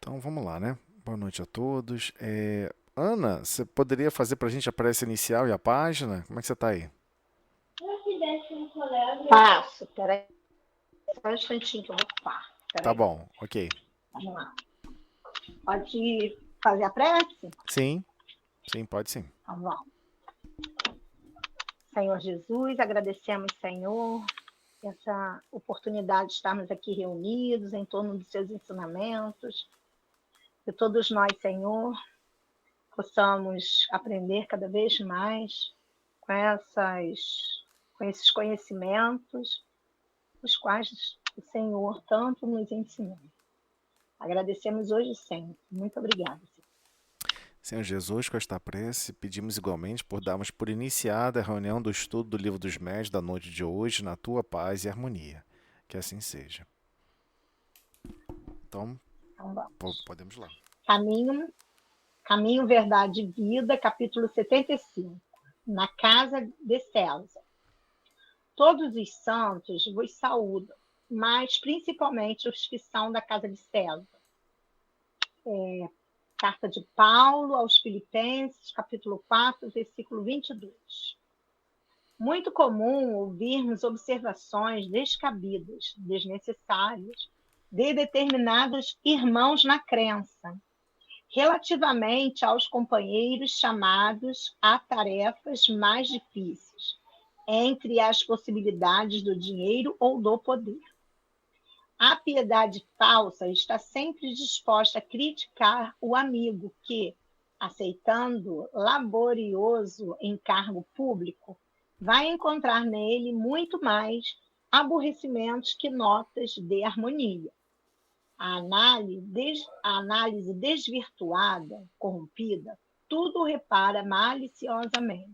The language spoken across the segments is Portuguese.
Então vamos lá, né? Boa noite a todos. Ana, você poderia fazer para a gente a prece inicial e a página? Como é que você está aí? Passo, peraí, só um instantinho que eu vou ocupar. Tá Peraí, bom, ok. vamos lá. Pode fazer a prece? Sim, sim, pode sim. Então, vamos. Senhor Jesus, agradecemos, Senhor, essa oportunidade de estarmos aqui reunidos em torno dos seus ensinamentos. Que todos nós, Senhor, possamos aprender cada vez mais com, com esses conhecimentos, os quais o Senhor tanto nos ensinou. Agradecemos hoje e sempre. Muito obrigada, Senhor. Senhor Jesus, com esta prece, pedimos igualmente por darmos por iniciada a reunião do estudo do Livro dos Médiuns da noite de hoje, na tua paz e harmonia. Que assim seja. Então, Então vamos. podemos lá. Caminho, Caminho, Verdade e Vida, capítulo 75. Na casa de César. Todos os santos vos saúdam, mas principalmente os que são da casa de César. Carta de Paulo aos Filipenses, capítulo 4, versículo 22. Muito comum ouvirmos observações descabidas, desnecessárias, de determinados irmãos na crença, relativamente aos companheiros chamados a tarefas mais difíceis, entre as possibilidades do dinheiro ou do poder. A piedade falsa está sempre disposta a criticar o amigo que, aceitando laborioso encargo público, vai encontrar nele muito mais aborrecimentos que notas de harmonia. A análise desvirtuada, corrompida, tudo repara maliciosamente.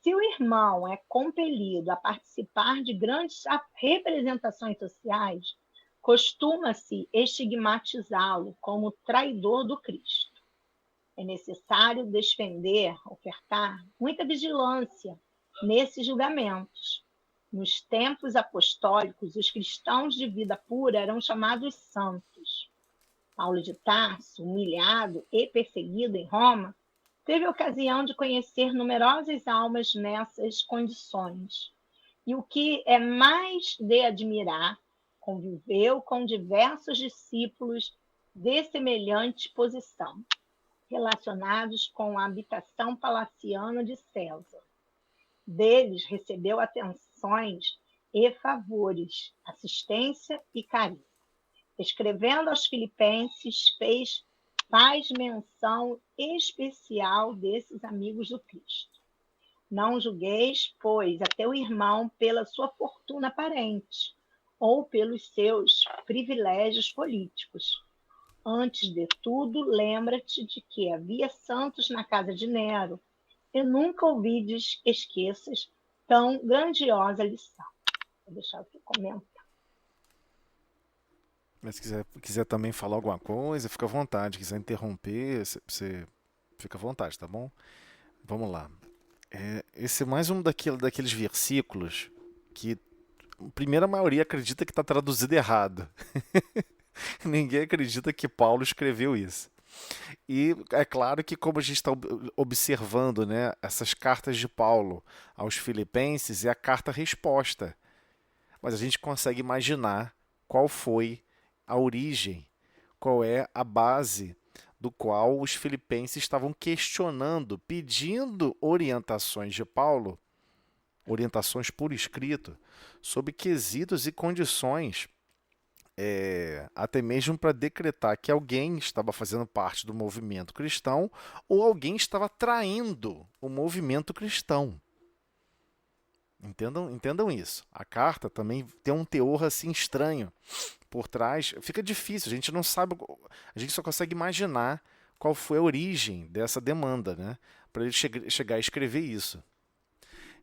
Se o irmão é compelido a participar de grandes representações sociais, costuma-se estigmatizá-lo como traidor do Cristo. É necessário ofertar muita vigilância nesses julgamentos. Nos tempos apostólicos, os cristãos de vida pura eram chamados santos. Paulo de Tarso, humilhado e perseguido em Roma, teve ocasião de conhecer numerosas almas nessas condições. E o que é mais de admirar, conviveu com diversos discípulos de semelhante posição, relacionados com a habitação palaciana de César. Deles recebeu atenções e favores, assistência e carinho. Escrevendo aos Filipenses, faz menção especial desses amigos do Cristo. Não julgueis, pois, a teu irmão pela sua fortuna aparente ou pelos seus privilégios políticos. Antes de tudo, lembra-te de que havia santos na casa de Nero, e nunca esqueças tão grandiosa lição. Vou deixar aqui comentar. Mas se quiser também falar alguma coisa, fica à vontade. Se quiser interromper, você fica à vontade, tá bom? Vamos lá. Esse é mais um daqueles versículos que primeiro a maioria acredita que está traduzido errado. Ninguém acredita que Paulo escreveu isso. E é claro que como a gente está observando, né, essas cartas de Paulo aos Filipenses é a carta-resposta. Mas a gente consegue imaginar qual foi a origem, qual é a base do qual os filipenses estavam questionando, pedindo orientações de Paulo, orientações por escrito, sobre quesitos e condições, até mesmo para decretar que alguém estava fazendo parte do movimento cristão ou alguém estava traindo o movimento cristão. Entendam isso. A carta também tem um teor assim estranho por trás. Fica difícil, a gente não sabe, a gente só consegue imaginar qual foi a origem dessa demanda, né? Para ele chegar a escrever isso.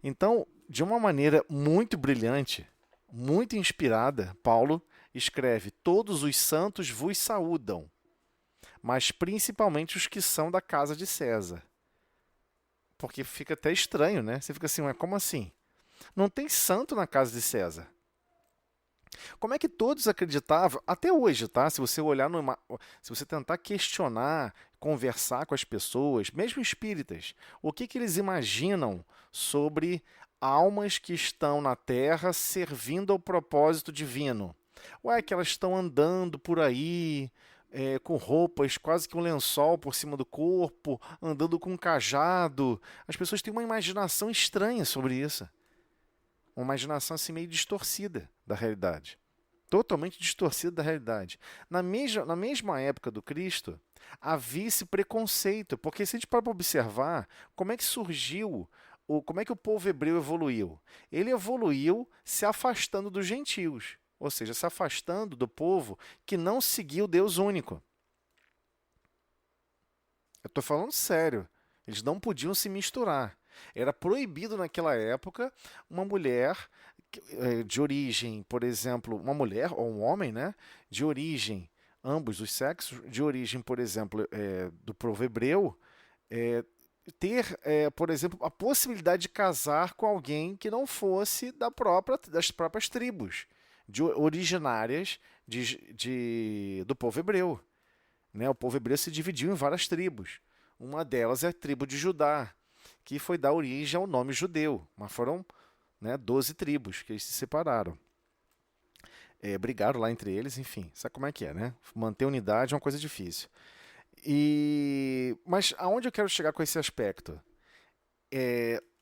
Então, de uma maneira muito brilhante, muito inspirada, Paulo escreve: Todos os santos vos saúdam, mas principalmente os que são da casa de César. Porque fica até estranho, né? Você fica assim, mas como assim? Não tem santo na casa de César. Como é que todos acreditavam, até hoje, tá? Se você olhar se você tentar questionar, conversar com as pessoas, mesmo espíritas, o que que eles imaginam sobre almas que estão na Terra servindo ao propósito divino? Ué, que elas estão andando por aí, com roupas, quase que um lençol por cima do corpo, andando com um cajado. As pessoas têm uma imaginação estranha sobre isso. Uma imaginação assim meio distorcida da realidade. Totalmente distorcida da realidade. Na mesma época do Cristo, havia esse preconceito, porque se a gente parar para observar como é que surgiu, como é que o povo hebreu evoluiu? Ele evoluiu se afastando dos gentios, ou seja, se afastando do povo que não seguia o Deus único. Eu estou falando sério. Eles não podiam se misturar. Era proibido naquela época uma mulher de origem, por exemplo, uma mulher ou um homem, né, de origem, ambos os sexos, de origem, por exemplo, do povo hebreu, é, ter, por exemplo, a possibilidade de casar com alguém que não fosse das próprias tribos, originárias do povo hebreu. Né? O povo hebreu se dividiu em várias tribos. Uma delas é a tribo de Judá, que foi dar origem ao nome judeu, mas foram, né, 12 tribos que eles se separaram. Brigaram lá entre eles, enfim, sabe como é que é, né? Manter unidade é uma coisa difícil. Mas aonde eu quero chegar com esse aspecto?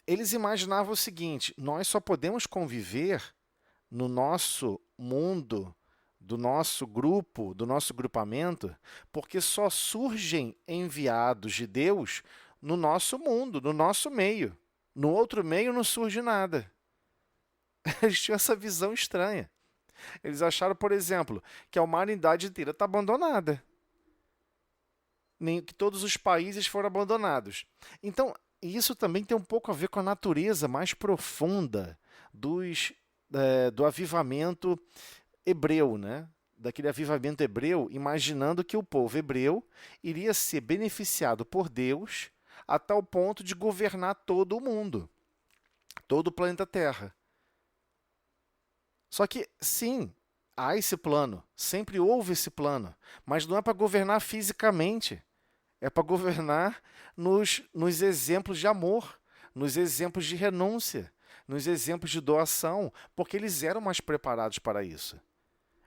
Eles imaginavam o seguinte: nós só podemos conviver no nosso mundo, do nosso grupo, do nosso grupamento, porque só surgem enviados de Deus no nosso mundo, no nosso meio. No outro meio não surge nada. Eles tinham essa visão estranha. Eles acharam, por exemplo, que a humanidade inteira está abandonada. Nem que todos os países foram abandonados. Então, isso também tem um pouco a ver com a natureza mais profunda do avivamento hebreu, né? Daquele avivamento hebreu, imaginando que o povo hebreu iria ser beneficiado por Deus a tal ponto de governar todo o mundo, todo o planeta Terra. Só que, sim, há esse plano, sempre houve esse plano, mas não é para governar fisicamente, é para governar nos exemplos de amor, nos exemplos de renúncia, nos exemplos de doação, porque eles eram mais preparados para isso.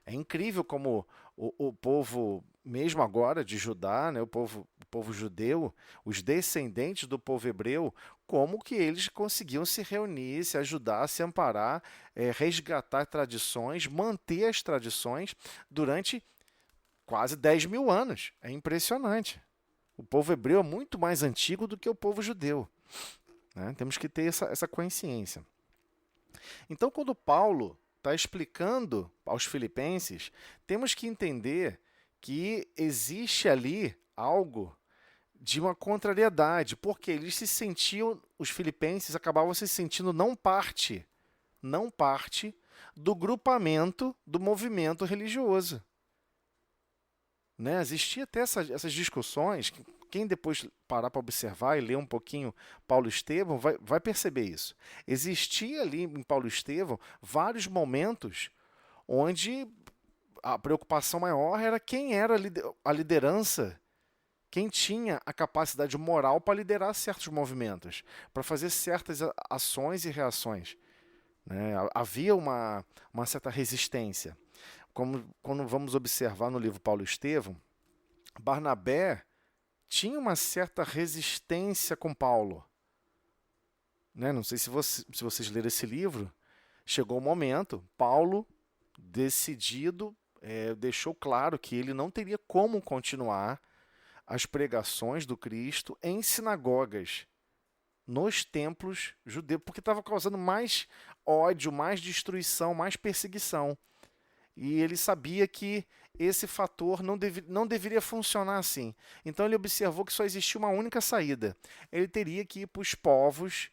É incrível como o povo, mesmo agora de Judá, né, o povo judeu, os descendentes do povo hebreu, como que eles conseguiam se reunir, se ajudar, se amparar, resgatar tradições, manter as tradições durante quase 10 mil anos. É impressionante. O povo hebreu é muito mais antigo do que o povo judeu. Né? Temos que ter essa consciência. Então, quando Paulo está explicando aos filipenses, temos que entender que existe ali algo de uma contrariedade, porque eles se sentiam, os filipenses acabavam se sentindo não parte do grupamento do movimento religioso. Né? Existia até essas discussões, quem depois parar para observar e ler um pouquinho Paulo e Estevão vai perceber isso. Existia ali em Paulo e Estevão vários momentos onde a preocupação maior era quem era a liderança, quem tinha a capacidade moral para liderar certos movimentos, para fazer certas ações e reações. Né? Havia uma certa resistência. Como quando vamos observar no livro Paulo e Estevão, Barnabé tinha uma certa resistência com Paulo. Né? Não sei se vocês leram esse livro. Chegou o momento, Paulo, decidido, deixou claro que ele não teria como continuar as pregações do Cristo em sinagogas, nos templos judeus, porque estava causando mais ódio, mais destruição, mais perseguição. E ele sabia que esse fator não deveria funcionar assim. Então ele observou que só existia uma única saída. Ele teria que ir para os povos,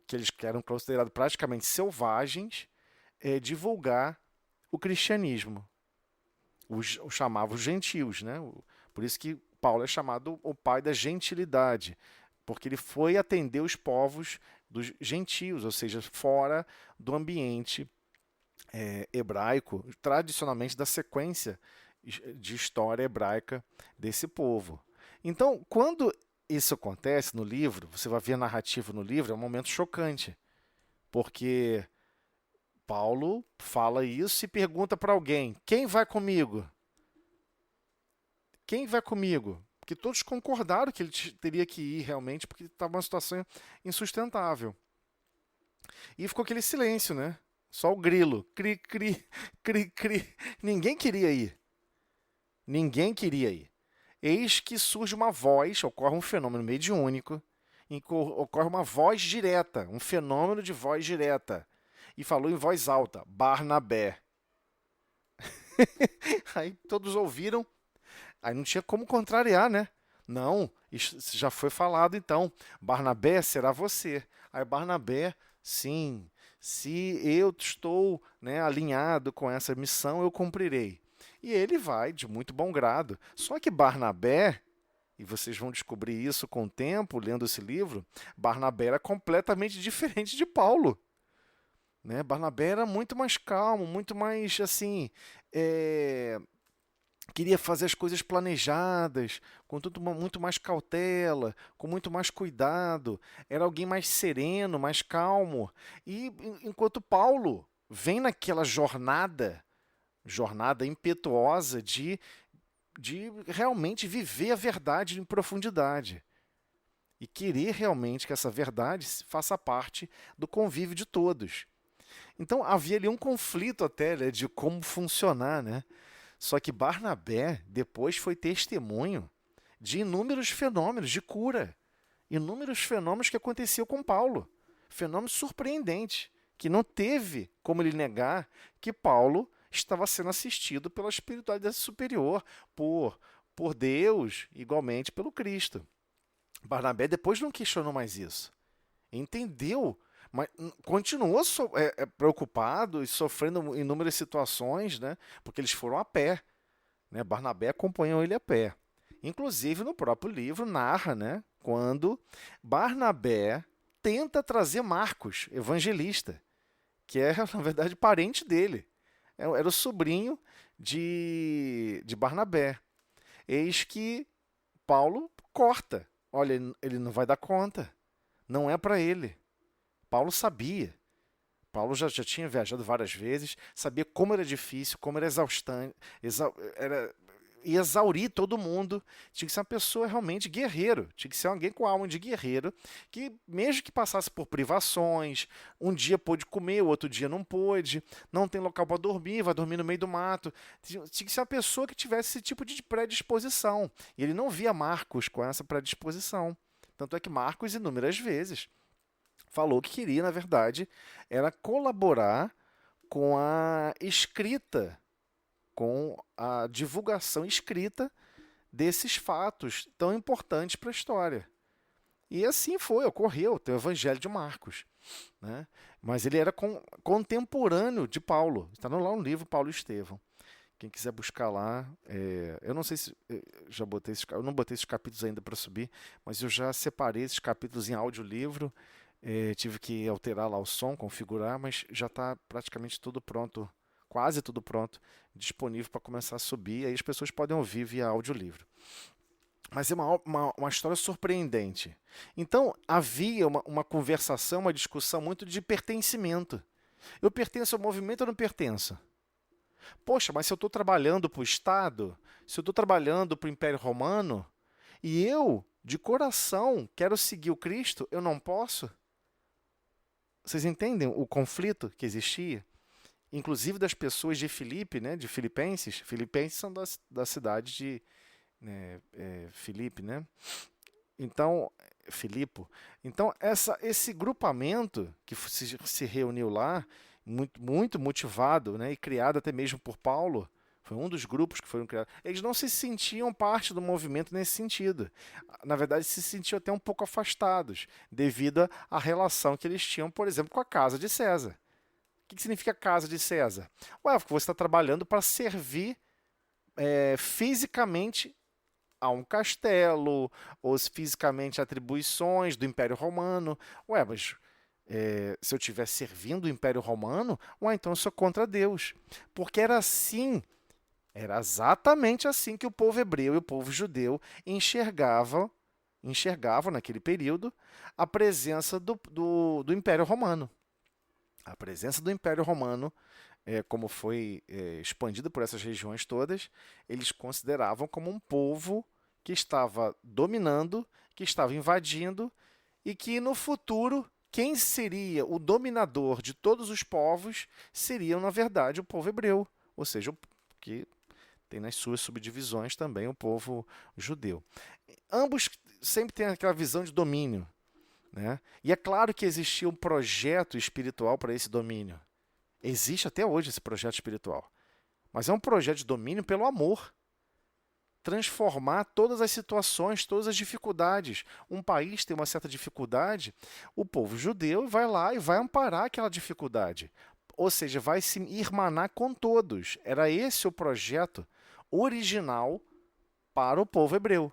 que eles eram considerados praticamente selvagens, divulgar o cristianismo. Os chamavam os gentios. Né? Por isso que Paulo é chamado o pai da gentilidade, porque ele foi atender os povos dos gentios, ou seja, fora do ambiente hebraico, tradicionalmente da sequência de história hebraica desse povo. Então, quando isso acontece no livro, você vai ver a narrativa no livro, é um momento chocante, porque Paulo fala isso e pergunta para alguém: quem vai comigo? Quem vai comigo? Porque todos concordaram que ele teria que ir realmente, porque estava uma situação insustentável. E ficou aquele silêncio, né? Só o grilo. Cri, cri, cri, cri. Ninguém queria ir. Ninguém queria ir. Eis que surge uma voz, ocorre um fenômeno mediúnico, ocorre uma voz direta, um fenômeno de voz direta. E falou em voz alta: Barnabé. Aí todos ouviram. Aí não tinha como contrariar, né? Não, isso já foi falado então. Barnabé, será você. Aí Barnabé, sim, se eu estou, né, alinhado com essa missão, eu cumprirei. E ele vai de muito bom grado. Só que Barnabé, e vocês vão descobrir isso com o tempo, lendo esse livro, Barnabé era completamente diferente de Paulo. Né? Barnabé era muito mais calmo, muito mais assim, queria fazer as coisas planejadas, com tudo, muito mais cautela, com muito mais cuidado. Era alguém mais sereno, mais calmo. E enquanto Paulo vem naquela jornada impetuosa de realmente viver a verdade em profundidade. E querer realmente que essa verdade faça parte do convívio de todos. Então havia ali um conflito até, né, de como funcionar, né? Só que Barnabé depois foi testemunho de inúmeros fenômenos de cura, inúmeros fenômenos que aconteciam com Paulo, fenômenos surpreendentes, que não teve como ele negar que Paulo estava sendo assistido pela espiritualidade superior, por Deus, igualmente pelo Cristo. Barnabé depois não questionou mais isso. Entendeu, mas continuou preocupado e sofrendo inúmeras situações, né? Porque eles foram a pé, né? Barnabé acompanhou ele a pé. Inclusive no próprio livro narra, né? Quando Barnabé tenta trazer Marcos, evangelista, que é na verdade parente dele. Era o sobrinho de Barnabé. Eis que Paulo corta. Olha, ele não vai dar conta. Não é para ele. Paulo sabia. Paulo já tinha viajado várias vezes, sabia como era difícil, como era exaustante, ia exaurir todo mundo. Tinha que ser uma pessoa realmente guerreiro, tinha que ser alguém com alma de guerreiro, que mesmo que passasse por privações, um dia pôde comer, o outro dia não pôde, não tem local para dormir, vai dormir no meio do mato. Tinha que ser uma pessoa que tivesse esse tipo de predisposição. E ele não via Marcos com essa predisposição. Tanto é que Marcos, inúmeras vezes, falou que queria, na verdade, era colaborar com a escrita, com a divulgação escrita desses fatos tão importantes para a história. E assim foi, ocorreu, tem o Evangelho de Marcos. Né? Mas ele era contemporâneo de Paulo. Está lá no livro Paulo e Estevão. Quem quiser buscar lá, eu não sei se já botei eu não botei esses capítulos ainda para subir, mas eu já separei esses capítulos em audiolivro. Tive que alterar lá o som, configurar, mas já está praticamente tudo pronto, quase tudo pronto, disponível para começar a subir. Aí as pessoas podem ouvir via audiolivro. Mas é uma história surpreendente. Então havia uma conversação, uma discussão muito de pertencimento. Eu pertenço ao movimento ou não pertenço? Poxa, mas se eu estou trabalhando para o Estado, se eu estou trabalhando para o Império Romano, e eu, de coração, quero seguir o Cristo, eu não posso? Vocês entendem o conflito que existia? Inclusive das pessoas de Filipe, né, de Filipenses. Filipenses são da cidade de, né, Filipe, né? Então, Filipo. Então, esse grupamento que se reuniu lá, muito motivado, né, e criado até mesmo por Paulo, foi um dos grupos que foram criados. Eles não se sentiam parte do movimento nesse sentido. Na verdade, se sentiam até um pouco afastados, devido à relação que eles tinham, por exemplo, com a casa de César. O que significa casa de César? Ué, porque você está trabalhando para servir fisicamente a um castelo, ou fisicamente atribuições do Império Romano. Ué, mas se eu estiver servindo o Império Romano, então eu sou contra Deus. Porque era assim, era exatamente assim que o povo hebreu e o povo judeu enxergavam naquele período a presença do Império Romano. A presença do Império Romano, como foi expandida por essas regiões todas, eles consideravam como um povo que estava dominando, que estava invadindo e que no futuro quem seria o dominador de todos os povos seria, na verdade, o povo hebreu, ou seja, que tem nas suas subdivisões também o povo judeu. Ambos sempre têm aquela visão de domínio, né? E é claro que existia um projeto espiritual para esse domínio. Existe até hoje esse projeto espiritual. Mas é um projeto de domínio pelo amor. Transformar todas as situações, todas as dificuldades. Um país tem uma certa dificuldade, o povo judeu vai lá e vai amparar aquela dificuldade. Ou seja, vai se irmanar com todos. Era esse o projeto original para o povo hebreu.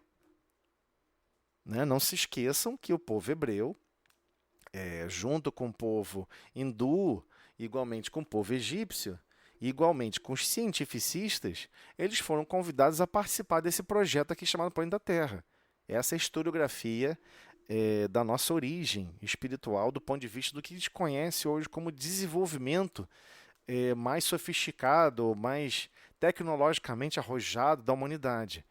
Né? Não se esqueçam que o povo hebreu, junto com o povo hindu, igualmente com o povo egípcio, e igualmente com os cientificistas, eles foram convidados a participar desse projeto aqui chamado Plano da Terra. Essa é a historiografia da nossa origem espiritual, do ponto de vista do que a gente conhece hoje como desenvolvimento mais sofisticado, mais tecnologicamente arrojado da humanidade.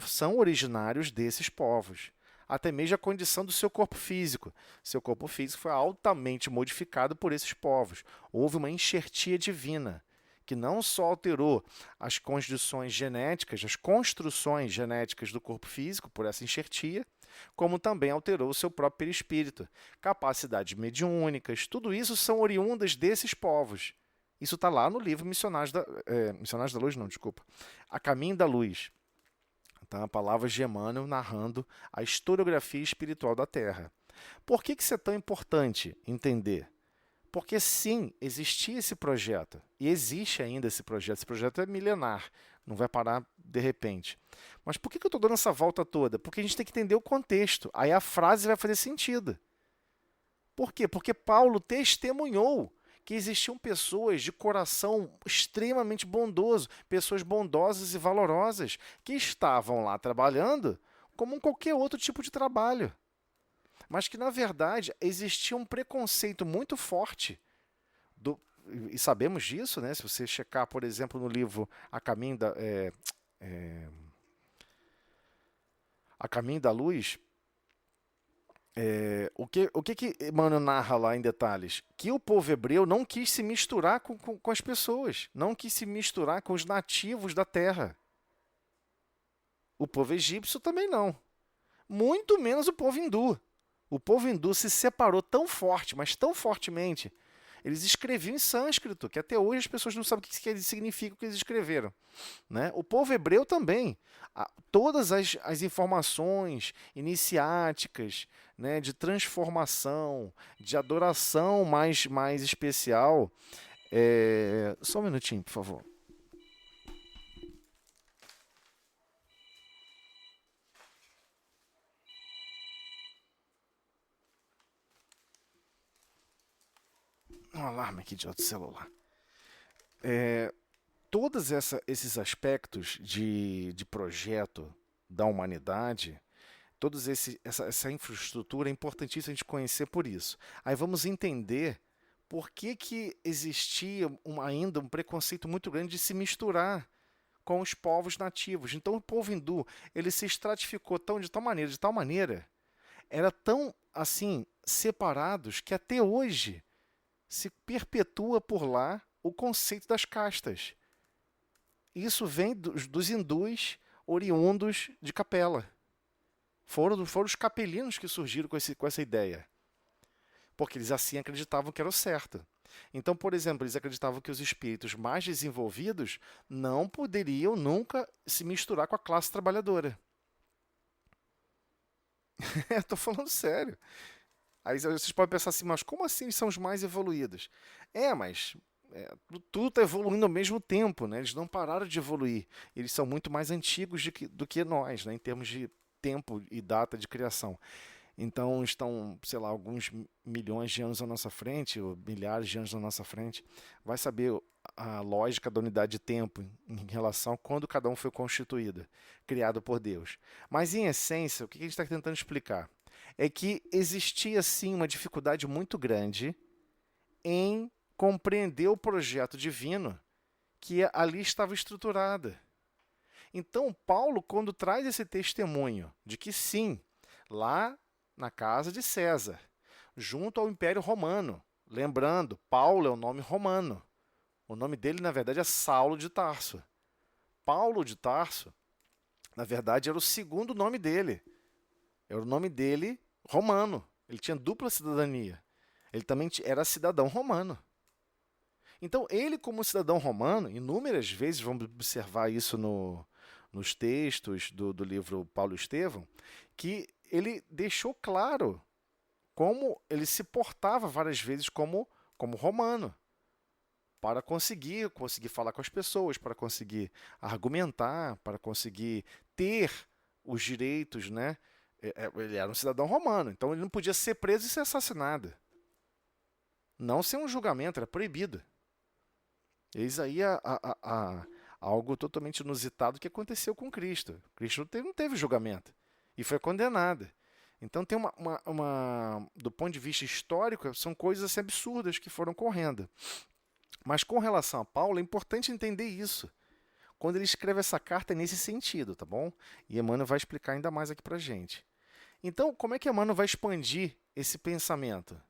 São originários desses povos. Até mesmo a condição do seu corpo físico. Seu corpo físico foi altamente modificado por esses povos. Houve uma enxertia divina, que não só alterou as condições genéticas, as construções genéticas do corpo físico por essa enxertia, como também alterou o seu próprio perispírito. Capacidades mediúnicas, tudo isso são oriundas desses povos. Isso está lá no livro Missionários da Luz, não, desculpa. A Caminho da Luz. Tá? Palavras de Emmanuel narrando a historiografia espiritual da Terra. Por que isso é tão importante entender? Porque sim, existia esse projeto, e existe ainda esse projeto é milenar, não vai parar de repente. Mas por que eu estou dando essa volta toda? Porque a gente tem que entender o contexto, aí a frase vai fazer sentido. Por quê? Porque Paulo testemunhou que existiam pessoas de coração extremamente bondoso, pessoas bondosas e valorosas, que estavam lá trabalhando como qualquer outro tipo de trabalho. Mas que, na verdade, existia um preconceito muito forte, e sabemos disso, né? Se você checar, por exemplo, no livro A Caminho da Luz, o que Emmanuel narra lá em detalhes? Que o povo hebreu não quis se misturar com as pessoas, não quis se misturar com os nativos da terra. O povo egípcio também não. Muito menos o povo hindu. O povo hindu se separou tão forte, mas tão fortemente. Eles escreviam em sânscrito, que até hoje as pessoas não sabem o que significa o que eles escreveram. Né? O povo hebreu também. Todas as informações iniciáticas, né, de transformação, de adoração mais especial. Só um minutinho, por favor. Um alarme aqui de outro celular. Todos esses aspectos de projeto da humanidade, essa infraestrutura é importantíssima a gente conhecer por isso. Aí vamos entender por que existia ainda um preconceito muito grande de se misturar com os povos nativos. Então o povo hindu ele se estratificou de tal maneira, era tão assim separados que até hoje se perpetua por lá o conceito das castas. Isso vem dos hindus oriundos de Capela. Foram os capelinos que surgiram com essa ideia. Porque eles assim acreditavam que era o certo. Então, por exemplo, eles acreditavam que os espíritos mais desenvolvidos não poderiam nunca se misturar com a classe trabalhadora. Estou falando sério. Aí vocês podem pensar assim, mas como assim eles são os mais evoluídos? Mas tudo está evoluindo ao mesmo tempo, né? Eles não pararam de evoluir. Eles são muito mais antigos do que nós, né? Em termos de tempo e data de criação. Então estão, sei lá, alguns milhões de anos à nossa frente, ou milhares de anos à nossa frente, vai saber a lógica da unidade de tempo em relação a quando cada um foi constituído, criado por Deus. Mas em essência, o que a gente está tentando explicar é que existia sim uma dificuldade muito grande em compreender o projeto divino que ali estava estruturada. Então, Paulo, quando traz esse testemunho de que sim, lá na casa de César, junto ao Império Romano, lembrando, Paulo é o nome romano. O nome dele, na verdade, é Saulo de Tarso. Paulo de Tarso, na verdade, era o segundo nome dele. Era o nome dele romano. Ele tinha dupla cidadania. Ele também era cidadão romano. Então, ele, como cidadão romano, inúmeras vezes, vamos observar isso nos textos do livro Paulo e Estevão, que ele deixou claro como ele se portava várias vezes como romano, para conseguir falar com as pessoas, para conseguir argumentar, para conseguir ter os direitos, né? Ele era um cidadão romano, então ele não podia ser preso e ser assassinado. Não sem um julgamento, era proibido. Eis aí algo totalmente inusitado que aconteceu com Cristo. Cristo não teve julgamento e foi condenado. Então tem do ponto de vista histórico, são coisas assim absurdas que foram correndo. Mas com relação a Paulo, é importante entender isso. Quando ele escreve essa carta é nesse sentido, tá bom? E Emmanuel vai explicar ainda mais aqui pra gente. Então, como é que Emmanuel vai expandir esse pensamento?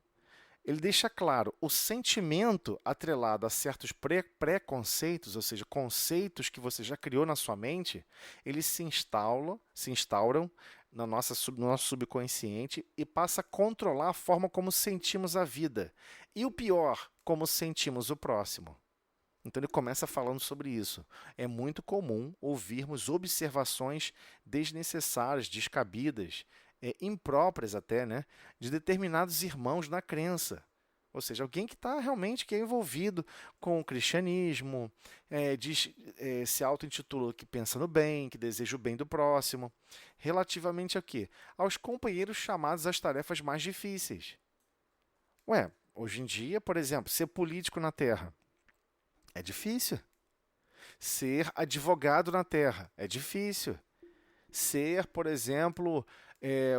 Ele deixa claro o sentimento atrelado a certos preconceitos, ou seja, conceitos que você já criou na sua mente, eles se instauram no nosso subconsciente e passa a controlar a forma como sentimos a vida. E o pior, como sentimos o próximo. Então ele começa falando sobre isso. É muito comum ouvirmos observações desnecessárias, descabidas, impróprias até, né, de determinados irmãos na crença. Ou seja, alguém que está realmente envolvido com o cristianismo, se auto-intitula que pensa no bem, que deseja o bem do próximo, relativamente a quê? Aos companheiros chamados às tarefas mais difíceis. Hoje em dia, por exemplo, ser político na Terra é difícil. Ser advogado na Terra é difícil. Ser, por exemplo,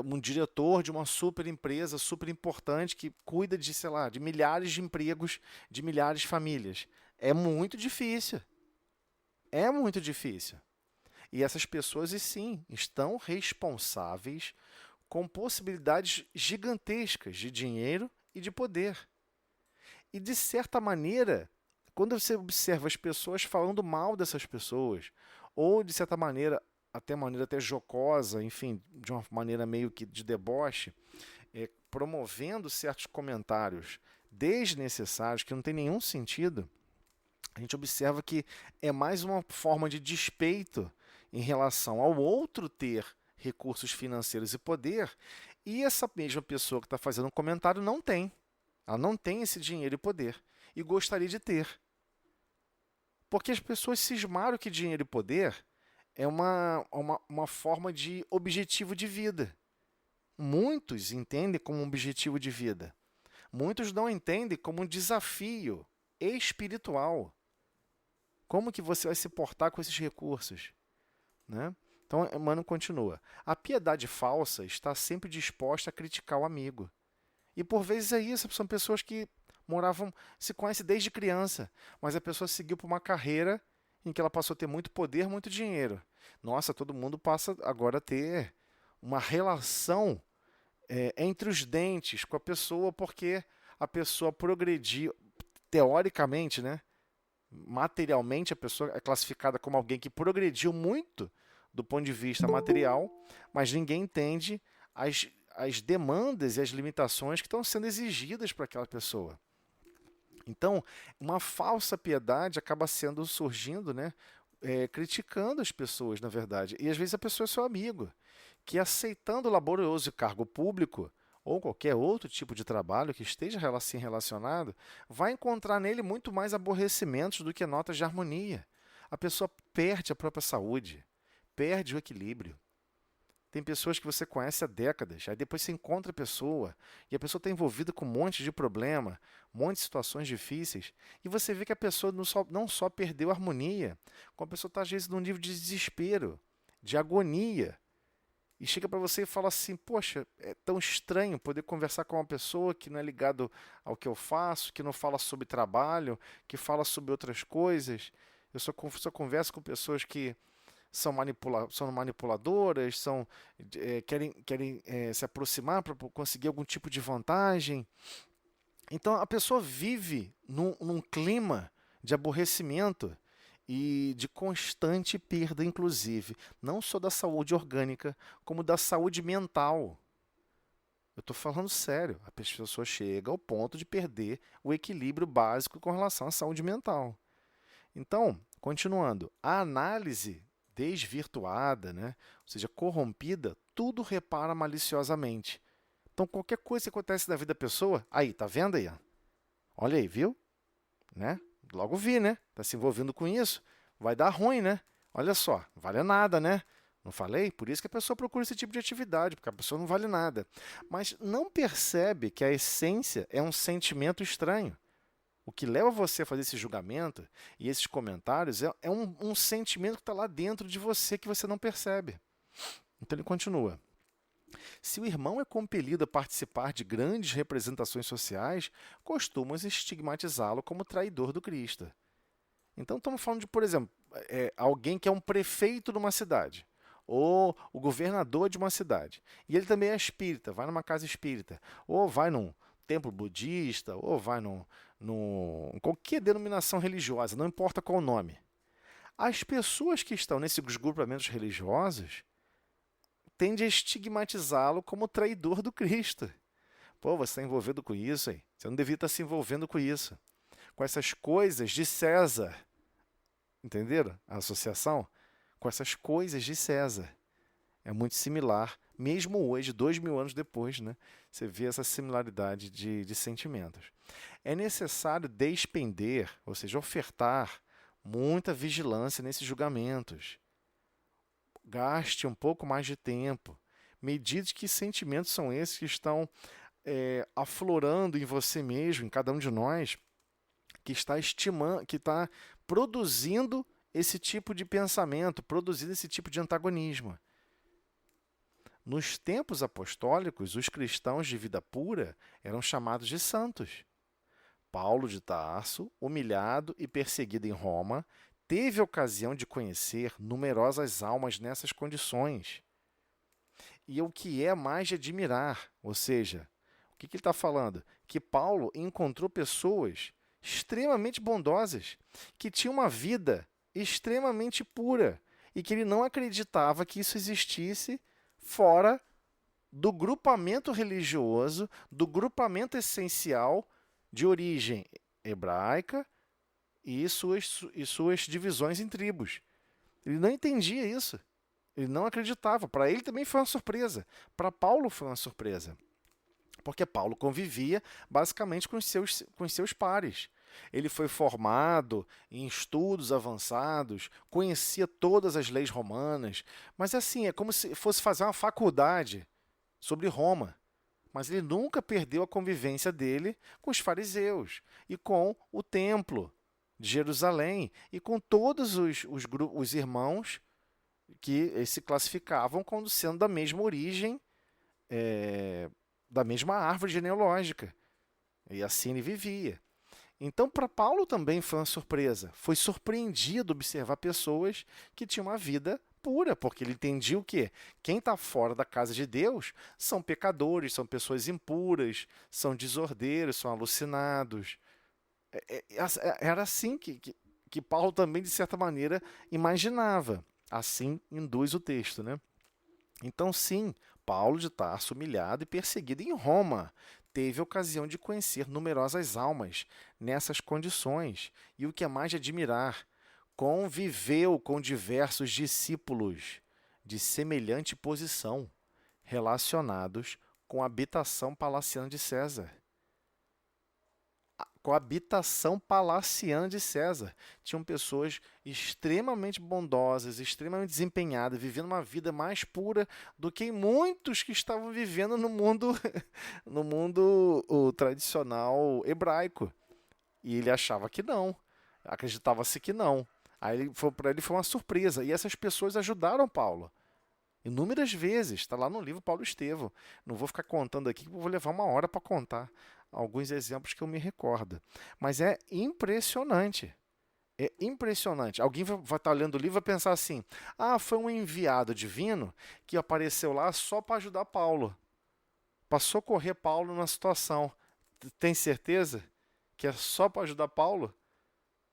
um diretor de uma super empresa, super importante, que cuida de, sei lá, de milhares de empregos, de milhares de famílias. É muito difícil. É muito difícil. E essas pessoas, e sim, estão responsáveis com possibilidades gigantescas de dinheiro e de poder. E, de certa maneira, quando você observa as pessoas falando mal dessas pessoas, ou, de certa maneira, até jocosa, enfim, de uma maneira meio que de deboche, promovendo certos comentários desnecessários, que não tem nenhum sentido, a gente observa que é mais uma forma de despeito em relação ao outro ter recursos financeiros e poder, e essa mesma pessoa que está fazendo um comentário não tem. Ela não tem esse dinheiro e poder, e gostaria de ter. Porque as pessoas cismaram que dinheiro e poder é uma forma de objetivo de vida. Muitos entendem como um objetivo de vida. Muitos não entendem como um desafio espiritual. Como que você vai se portar com esses recursos? Né? Então, Emmanuel continua. A piedade falsa está sempre disposta a criticar o amigo. E por vezes é isso, são pessoas que se conhecem desde criança, mas a pessoa seguiu por uma carreira em que ela passou a ter muito poder, muito dinheiro. Nossa, todo mundo passa agora a ter uma relação entre os dentes com a pessoa, porque a pessoa progrediu, teoricamente, né? Materialmente, a pessoa é classificada como alguém que progrediu muito do ponto de vista material, mas ninguém entende as demandas e as limitações que estão sendo exigidas para aquela pessoa. Então, uma falsa piedade acaba surgindo, né? Criticando as pessoas, na verdade. E às vezes a pessoa é seu amigo, que aceitando o laborioso cargo público ou qualquer outro tipo de trabalho que esteja assim relacionado, vai encontrar nele muito mais aborrecimentos do que notas de harmonia. A pessoa perde a própria saúde, perde o equilíbrio. Tem pessoas que você conhece há décadas, aí depois você encontra a pessoa, e a pessoa está envolvida com um monte de problema, um monte de situações difíceis, e você vê que a pessoa não só perdeu a harmonia, como a pessoa está às vezes num nível de desespero, de agonia, e chega para você e fala assim: poxa, é tão estranho poder conversar com uma pessoa que não é ligado ao que eu faço, que não fala sobre trabalho, que fala sobre outras coisas. Eu só converso com pessoas que são manipuladoras, querem se aproximar para conseguir algum tipo de vantagem. Então a pessoa vive num clima de aborrecimento e de constante perda, inclusive, não só da saúde orgânica, como da saúde mental. Eu estou falando sério, a pessoa chega ao ponto de perder o equilíbrio básico com relação à saúde mental. Então, continuando, a análise desvirtuada, né, ou seja, corrompida, tudo repara maliciosamente. Então, qualquer coisa que acontece na vida da pessoa, aí, tá vendo aí? Olha aí, viu? Né? Logo vi, né? Tá se envolvendo com isso, vai dar ruim, né? Olha só, não vale nada, né? Não falei? Por isso que a pessoa procura esse tipo de atividade, porque a pessoa não vale nada. Mas não percebe que a essência é um sentimento estranho. O que leva você a fazer esse julgamento e esses comentários é um sentimento que está lá dentro de você que você não percebe. Então ele continua. Se o irmão é compelido a participar de grandes representações sociais, costumamos estigmatizá-lo como traidor do Cristo. Então estamos falando de, por exemplo, alguém que é um prefeito de uma cidade, ou o governador de uma cidade, e ele também é espírita, vai numa casa espírita, ou vai num templo budista, ou vai em qualquer denominação religiosa, não importa qual o nome. As pessoas que estão nesses grupamentos religiosos tendem a estigmatizá-lo como traidor do Cristo. Pô, você está envolvido com isso, hein? Você não devia estar se envolvendo com isso. Com essas coisas de César. Entenderam a associação? Com essas coisas de César. É muito similar, mesmo hoje, 2000 anos depois, né? Você vê essa similaridade de sentimentos. É necessário despender, ou seja, ofertar muita vigilância nesses julgamentos. Gaste um pouco mais de tempo. Medite que sentimentos são esses que estão aflorando em você mesmo, em cada um de nós, que está estimando, que está produzindo esse tipo de pensamento, produzindo esse tipo de antagonismo. Nos tempos apostólicos, os cristãos de vida pura eram chamados de santos. Paulo de Tarso, humilhado e perseguido em Roma, teve a ocasião de conhecer numerosas almas nessas condições. E o que é mais de admirar, ou seja, o que ele está falando? Que Paulo encontrou pessoas extremamente bondosas, que tinham uma vida extremamente pura e que ele não acreditava que isso existisse fora do grupamento religioso, do grupamento essencial de origem hebraica e suas divisões em tribos. Ele não entendia isso. Ele não acreditava. Para ele também foi uma surpresa. Para Paulo foi uma surpresa. Porque Paulo convivia basicamente com os seus pares. Ele foi formado em estudos avançados, conhecia todas as leis romanas, mas assim, é como se fosse fazer uma faculdade sobre Roma. Mas ele nunca perdeu a convivência dele com os fariseus e com o templo de Jerusalém e com todos os irmãos que se classificavam como sendo da mesma origem, da mesma árvore genealógica. E assim ele vivia. Então, para Paulo também foi uma surpresa. Foi surpreendido observar pessoas que tinham uma vida pura, porque ele entendia o quê? Quem está fora da casa de Deus são pecadores, são pessoas impuras, são desordeiros, são alucinados. Era assim que Paulo também, de certa maneira, imaginava. Assim induz o texto, né? Então, sim, Paulo de Tarso, humilhado e perseguido em Roma, teve a ocasião de conhecer numerosas almas nessas condições. E o que é mais de admirar, conviveu com diversos discípulos de semelhante posição, relacionados com a habitação palaciana de César. coabitação palaciana de César. Tinham pessoas extremamente bondosas, extremamente desempenhadas, vivendo uma vida mais pura do que muitos que estavam vivendo no mundo, no mundo o tradicional hebraico. E ele achava que não, acreditava-se que não. Para ele foi uma surpresa. E essas pessoas ajudaram Paulo. Inúmeras vezes, está lá no livro Paulo e Estevão. Não vou ficar contando aqui, vou levar uma hora para contar alguns exemplos que eu me recordo. Mas é impressionante. É impressionante. Alguém vai estar lendo o livro e vai pensar assim: ah, foi um enviado divino que apareceu lá só para ajudar Paulo, para socorrer Paulo na situação. Tem certeza que é só para ajudar Paulo?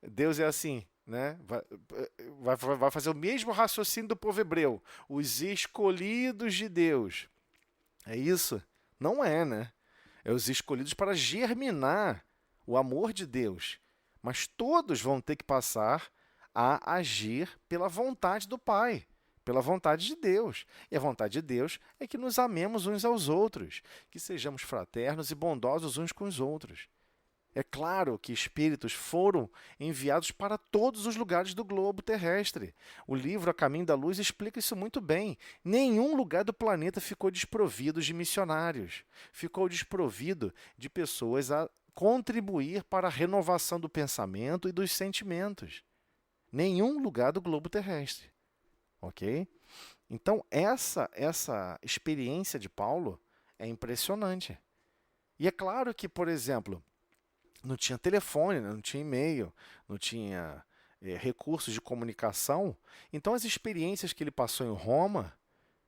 Deus é assim, né? Vai fazer o mesmo raciocínio do povo hebreu. Os escolhidos de Deus. É isso? Não é, né? É os escolhidos para germinar o amor de Deus. Mas todos vão ter que passar a agir pela vontade do Pai, pela vontade de Deus. E a vontade de Deus é que nos amemos uns aos outros, que sejamos fraternos e bondosos uns com os outros. É claro que espíritos foram enviados para todos os lugares do globo terrestre. O livro A Caminho da Luz explica isso muito bem. Nenhum lugar do planeta ficou desprovido de missionários. Ficou desprovido de pessoas a contribuir para a renovação do pensamento e dos sentimentos. Nenhum lugar do globo terrestre. Ok? Então, essa experiência de Paulo é impressionante. E é claro que, por exemplo, não tinha telefone, não tinha e-mail, não tinha recursos de comunicação. Então, as experiências que ele passou em Roma,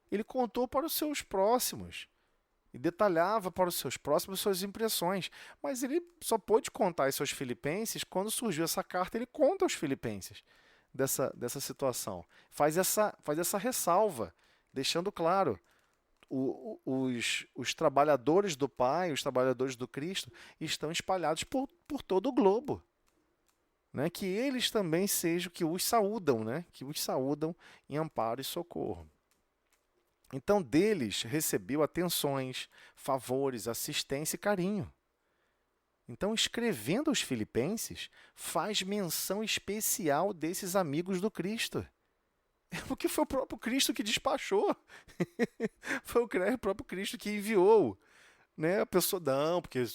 ele contou para os seus próximos e detalhava para os seus próximos suas impressões. Mas ele só pôde contar isso aos filipenses quando surgiu essa carta. Ele conta aos filipenses dessa situação. Faz essa ressalva, deixando claro. Os trabalhadores do Pai, os trabalhadores do Cristo, estão espalhados por todo o globo. Né? Que eles também sejam, que os saúdam, né? Que os saúdam em amparo e socorro. Então, deles recebeu atenções, favores, assistência e carinho. Então, escrevendo aos filipenses, faz menção especial desses amigos do Cristo. Porque foi o próprio Cristo que despachou. Foi o próprio Cristo que enviou. Né? A pessoa, não, porque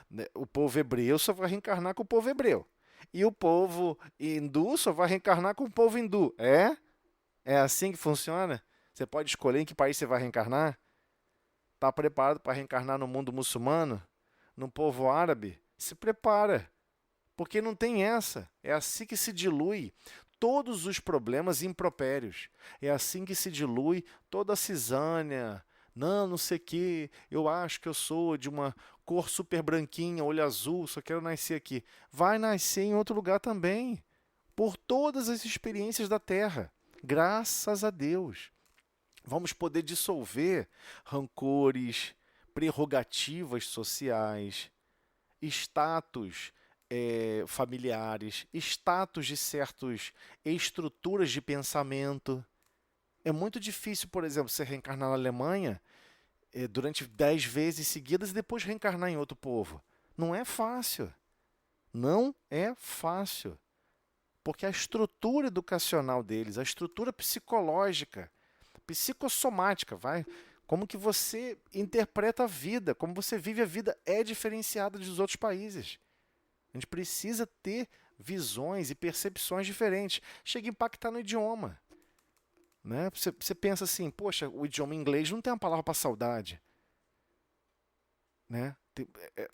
né, o povo hebreu só vai reencarnar com o povo hebreu. E o povo hindu só vai reencarnar com o povo hindu. É? É assim que funciona? Você pode escolher em que país você vai reencarnar? Está preparado para reencarnar no mundo muçulmano? No povo árabe? Se prepara. Porque não tem essa. É assim que se dilui todos os problemas impropérios. É assim que se dilui toda a cisânia. Não sei o quê. Eu acho que eu sou de uma cor super branquinha, olho azul, só quero nascer aqui. Vai nascer em outro lugar também. Por todas as experiências da Terra. Graças a Deus. Vamos poder dissolver rancores, prerrogativas sociais, status familiares, status de certas estruturas de pensamento. É muito difícil, por exemplo, você reencarnar na Alemanha durante 10 vezes seguidas e depois reencarnar em outro povo. Não é fácil. Não é fácil. Porque a estrutura educacional deles, a estrutura psicológica, psicossomática, como que você interpreta a vida, como você vive a vida é diferenciada dos outros países. A gente precisa ter visões e percepções diferentes. Chega a impactar no idioma. Né? Você pensa assim, poxa, o idioma inglês não tem uma palavra para saudade. Né?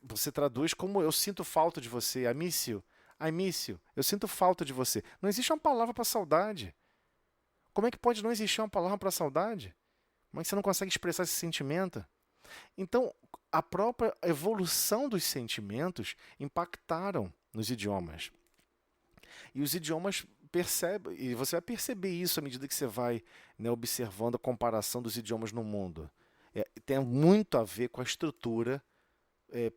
Você traduz como eu sinto falta de você, I miss you. I miss you. Eu sinto falta de você. Não existe uma palavra para saudade. Como é que pode não existir uma palavra para saudade? Como é que você não consegue expressar esse sentimento? Então, a própria evolução dos sentimentos impactaram nos idiomas. E os idiomas percebem, e você vai perceber isso à medida que você vai, né, observando a comparação dos idiomas no mundo. Tem muito a ver com a estrutura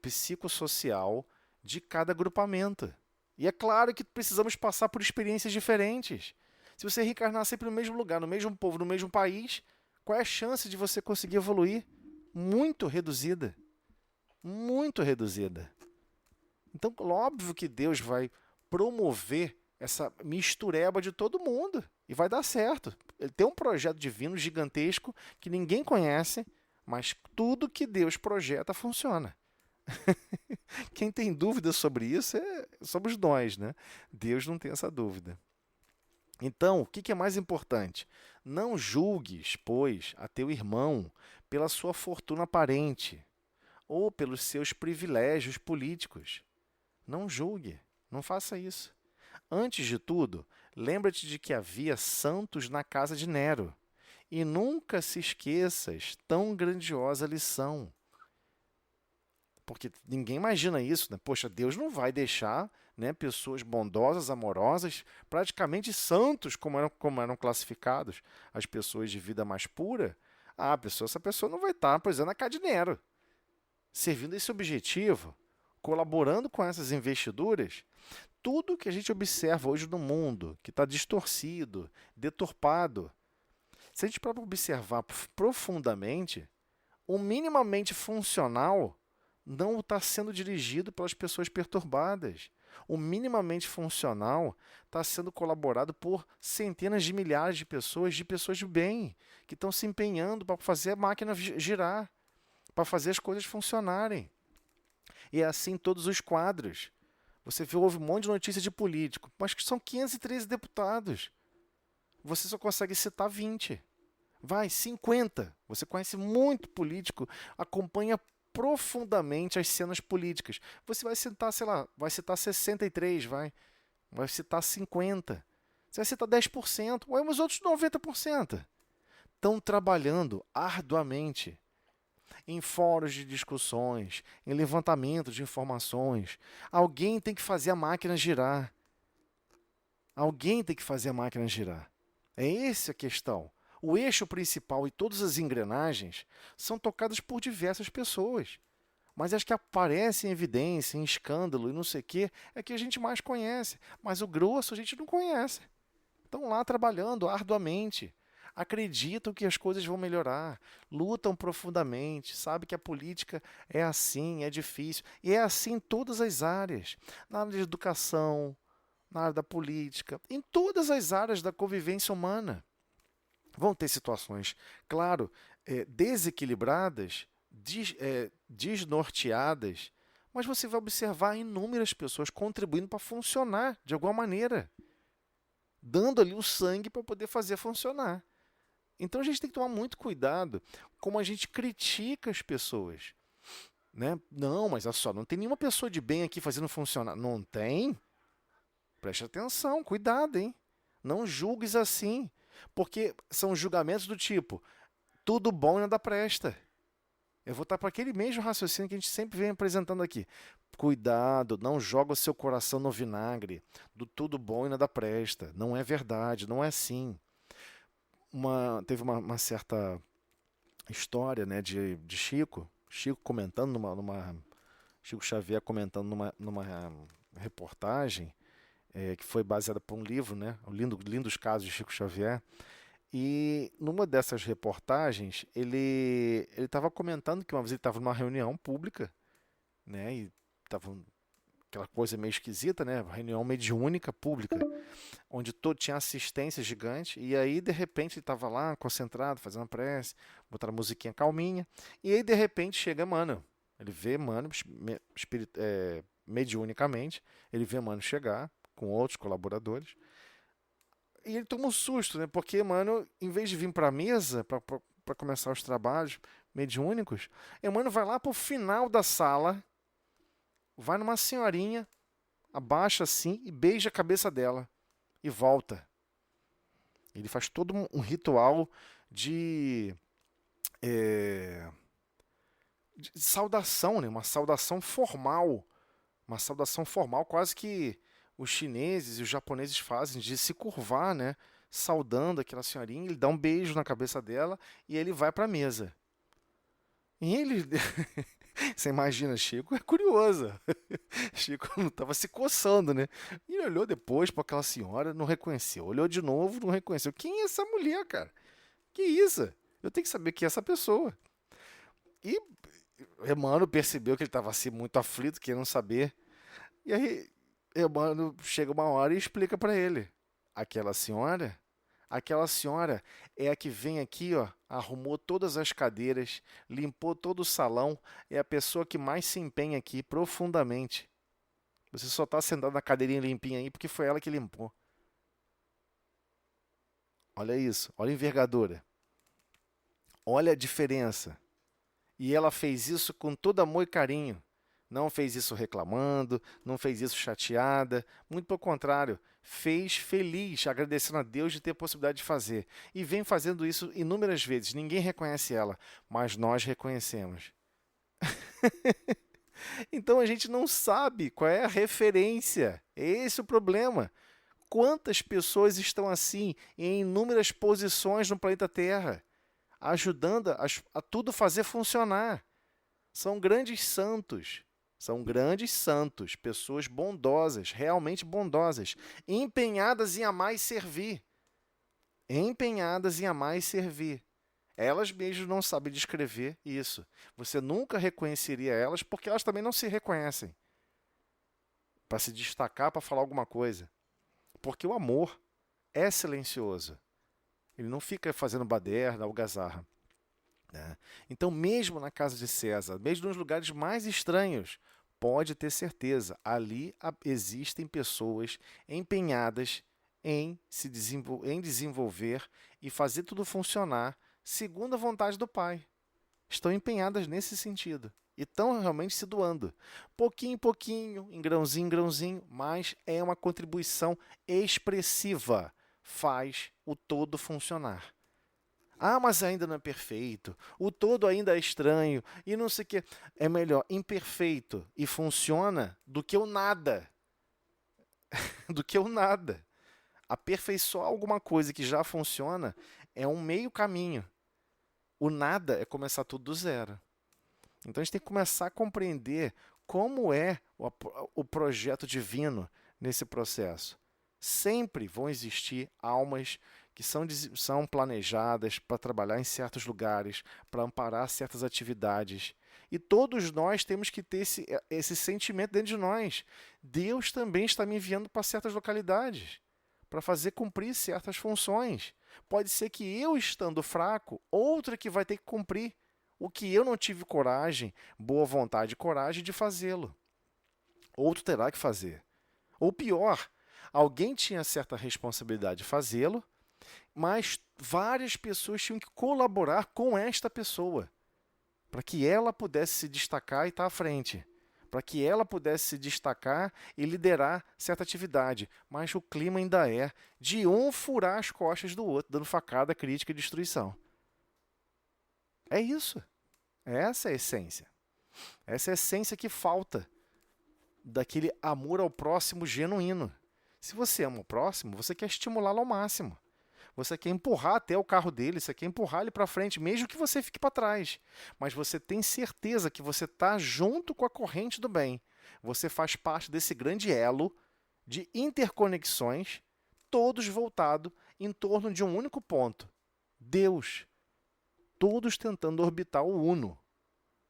psicossocial de cada agrupamento. E é claro que precisamos passar por experiências diferentes. Se você reencarnar sempre no mesmo lugar, no mesmo povo, no mesmo país, qual é a chance de você conseguir evoluir? Muito reduzida. Muito reduzida. Então, óbvio que Deus vai promover essa mistureba de todo mundo e vai dar certo. Ele tem um projeto divino gigantesco que ninguém conhece, mas tudo que Deus projeta funciona. Quem tem dúvida sobre isso somos nós, né? Deus não tem essa dúvida. Então, o que é mais importante? Não julgues, pois, a teu irmão pela sua fortuna aparente ou pelos seus privilégios políticos. Não julgue, não faça isso. Antes de tudo, lembra-te de que havia santos na casa de Nero. E nunca se esqueças tão grandiosa lição. Porque ninguém imagina isso, né? Poxa, Deus não vai deixar, né, pessoas bondosas, amorosas, praticamente santos, como eram classificados, as pessoas de vida mais pura. Essa pessoa não vai estar, por exemplo, na casa de Nero, servindo esse objetivo, colaborando com essas investiduras. Tudo que a gente observa hoje no mundo, que está distorcido, deturpado, se a gente para observar profundamente, o minimamente funcional não está sendo dirigido pelas pessoas perturbadas. O minimamente funcional está sendo colaborado por centenas de milhares de pessoas de bem, que estão se empenhando para fazer a máquina girar, para fazer as coisas funcionarem. E é assim todos os quadros. Você viu, houve um monte de notícia de político, mas que são 513 deputados. Você só consegue citar 20. Vai, 50. Você conhece muito político, acompanha profundamente as cenas políticas. Você vai citar, sei lá, vai citar 63, vai citar 50. Você vai citar 10%, ué, mas os outros 90% estão trabalhando arduamente em fóruns de discussões, em levantamento de informações. Alguém tem que fazer a máquina girar. Alguém tem que fazer a máquina girar. É essa a questão. O eixo principal e todas as engrenagens são tocadas por diversas pessoas. Mas as que aparecem em evidência, em escândalo e não sei o quê, é que a gente mais conhece. Mas o grosso a gente não conhece. Estão lá trabalhando arduamente. Acreditam que as coisas vão melhorar, lutam profundamente, sabem que a política é assim, é difícil. E é assim em todas as áreas. Na área de educação, na área da política, em todas as áreas da convivência humana. Vão ter situações, claro, desequilibradas, desnorteadas, mas você vai observar inúmeras pessoas contribuindo para funcionar de alguma maneira, dando ali o sangue para poder fazer funcionar. Então a gente tem que tomar muito cuidado como a gente critica as pessoas. Né? Não, mas olha só, não tem nenhuma pessoa de bem aqui fazendo funcionar. Não tem? Preste atenção, cuidado, hein? Não julgues assim. Porque são julgamentos do tipo, tudo bom e nada presta. Eu vou estar para aquele mesmo raciocínio que a gente sempre vem apresentando aqui. Cuidado, não joga o seu coração no vinagre. Do tudo bom e nada presta. Não é verdade, não é assim. Teve uma certa história, né, de Chico comentando Chico Xavier comentando numa reportagem que foi baseada por um livro, né, o Lindos Casos de Chico Xavier. E numa dessas reportagens, ele estava comentando que uma vez ele estava numa reunião pública, né, e estava aquela coisa meio esquisita, né, reunião mediúnica pública, onde tinha assistência gigante, e aí de repente ele estava lá concentrado, fazendo a prece, botaram a musiquinha calminha, e aí de repente chega Mano, ele vê Mano, mediunicamente, ele vê Mano chegar com outros colaboradores, e ele toma um susto, né, porque Mano, em vez de vir para a mesa, para começar os trabalhos mediúnicos, Mano vai lá para o final da sala, vai numa senhorinha, abaixa assim e beija a cabeça dela e volta. Ele faz todo um ritual de, é, de saudação, né? Uma saudação formal, quase que os chineses e os japoneses fazem, de se curvar, né? Saudando aquela senhorinha, ele dá um beijo na cabeça dela e ele vai para a mesa. E ele, você imagina, Chico é curioso. Chico não estava se coçando, né? E ele olhou depois para aquela senhora, não reconheceu. Olhou de novo, não reconheceu. Quem é essa mulher, cara? Que isso? Eu tenho que saber quem é essa pessoa. E Emmanuel percebeu que ele estava assim muito aflito, querendo saber. E aí, Emmanuel chega uma hora e explica para ele. Aquela senhora, aquela senhora é a que vem aqui, ó, arrumou todas as cadeiras, limpou todo o salão, é a pessoa que mais se empenha aqui profundamente. Você só está sentado na cadeirinha limpinha aí porque foi ela que limpou. Olha isso, olha a envergadura, olha a diferença. E ela fez isso com todo amor e carinho. Não fez isso reclamando, não fez isso chateada, muito pelo contrário, fez feliz, agradecendo a Deus de ter a possibilidade de fazer. E vem fazendo isso inúmeras vezes. Ninguém reconhece ela, mas nós reconhecemos. Então a gente não sabe qual é a referência. Esse é o problema. Quantas pessoas estão assim em inúmeras posições no planeta Terra, ajudando a tudo fazer funcionar? São grandes santos, pessoas bondosas, realmente bondosas, empenhadas em amar e servir. Empenhadas em amar e servir. Elas mesmas não sabem descrever isso. Você nunca reconheceria elas porque elas também não se reconhecem para se destacar, para falar alguma coisa. Porque o amor é silencioso. Ele não fica fazendo baderna, algazarra. Né? Então, mesmo na casa de César, mesmo nos lugares mais estranhos, pode ter certeza, ali existem pessoas empenhadas em desenvolver e fazer tudo funcionar segundo a vontade do Pai. Estão empenhadas nesse sentido. E estão realmente se doando. Pouquinho em pouquinho, em grãozinho, mas é uma contribuição expressiva. Faz o todo funcionar. Ah, mas ainda não é perfeito. O todo ainda é estranho. E não sei o quê. É melhor imperfeito e funciona do que o nada. Do que o nada. Aperfeiçoar alguma coisa que já funciona é um meio caminho. O nada é começar tudo do zero. Então a gente tem que começar a compreender como é o projeto divino nesse processo. Sempre vão existir almas que são planejadas para trabalhar em certos lugares, para amparar certas atividades. E todos nós temos que ter esse sentimento dentro de nós. Deus também está me enviando para certas localidades, para fazer cumprir certas funções. Pode ser que eu, estando fraco, outra que vai ter que cumprir o que eu não tive coragem, boa vontade e coragem de fazê-lo. Outro terá que fazer. Ou pior, alguém tinha certa responsabilidade de fazê-lo, mas várias pessoas tinham que colaborar com esta pessoa para que ela pudesse se destacar e estar à frente, para que ela pudesse se destacar e liderar certa atividade. Mas o clima ainda é de um furar as costas do outro, dando facada, crítica e destruição. É isso. Essa é a essência. Essa é a essência que falta daquele amor ao próximo genuíno. Se você ama o próximo, você quer estimulá-lo ao máximo. Você quer empurrar até o carro dele, você quer empurrar ele para frente, mesmo que você fique para trás. Mas você tem certeza que você está junto com a corrente do bem. Você faz parte desse grande elo de interconexões, todos voltados em torno de um único ponto: Deus. Todos tentando orbitar o Uno.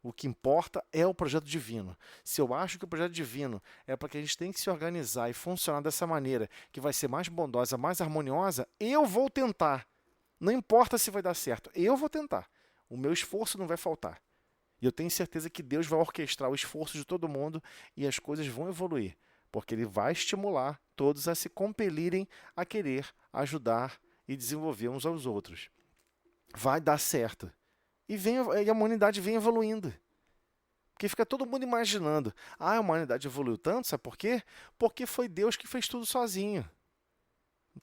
O que importa é o projeto divino. Se eu acho que o projeto divino é para que a gente tem que se organizar e funcionar dessa maneira, que vai ser mais bondosa, mais harmoniosa, eu vou tentar. Não importa se vai dar certo, eu vou tentar. O meu esforço não vai faltar. E eu tenho certeza que Deus vai orquestrar o esforço de todo mundo e as coisas vão evoluir, porque Ele vai estimular todos a se compelirem a querer ajudar e desenvolver uns aos outros. Vai dar certo. E a humanidade vem evoluindo. Porque fica todo mundo imaginando, a humanidade evoluiu tanto, sabe por quê? Porque foi Deus que fez tudo sozinho.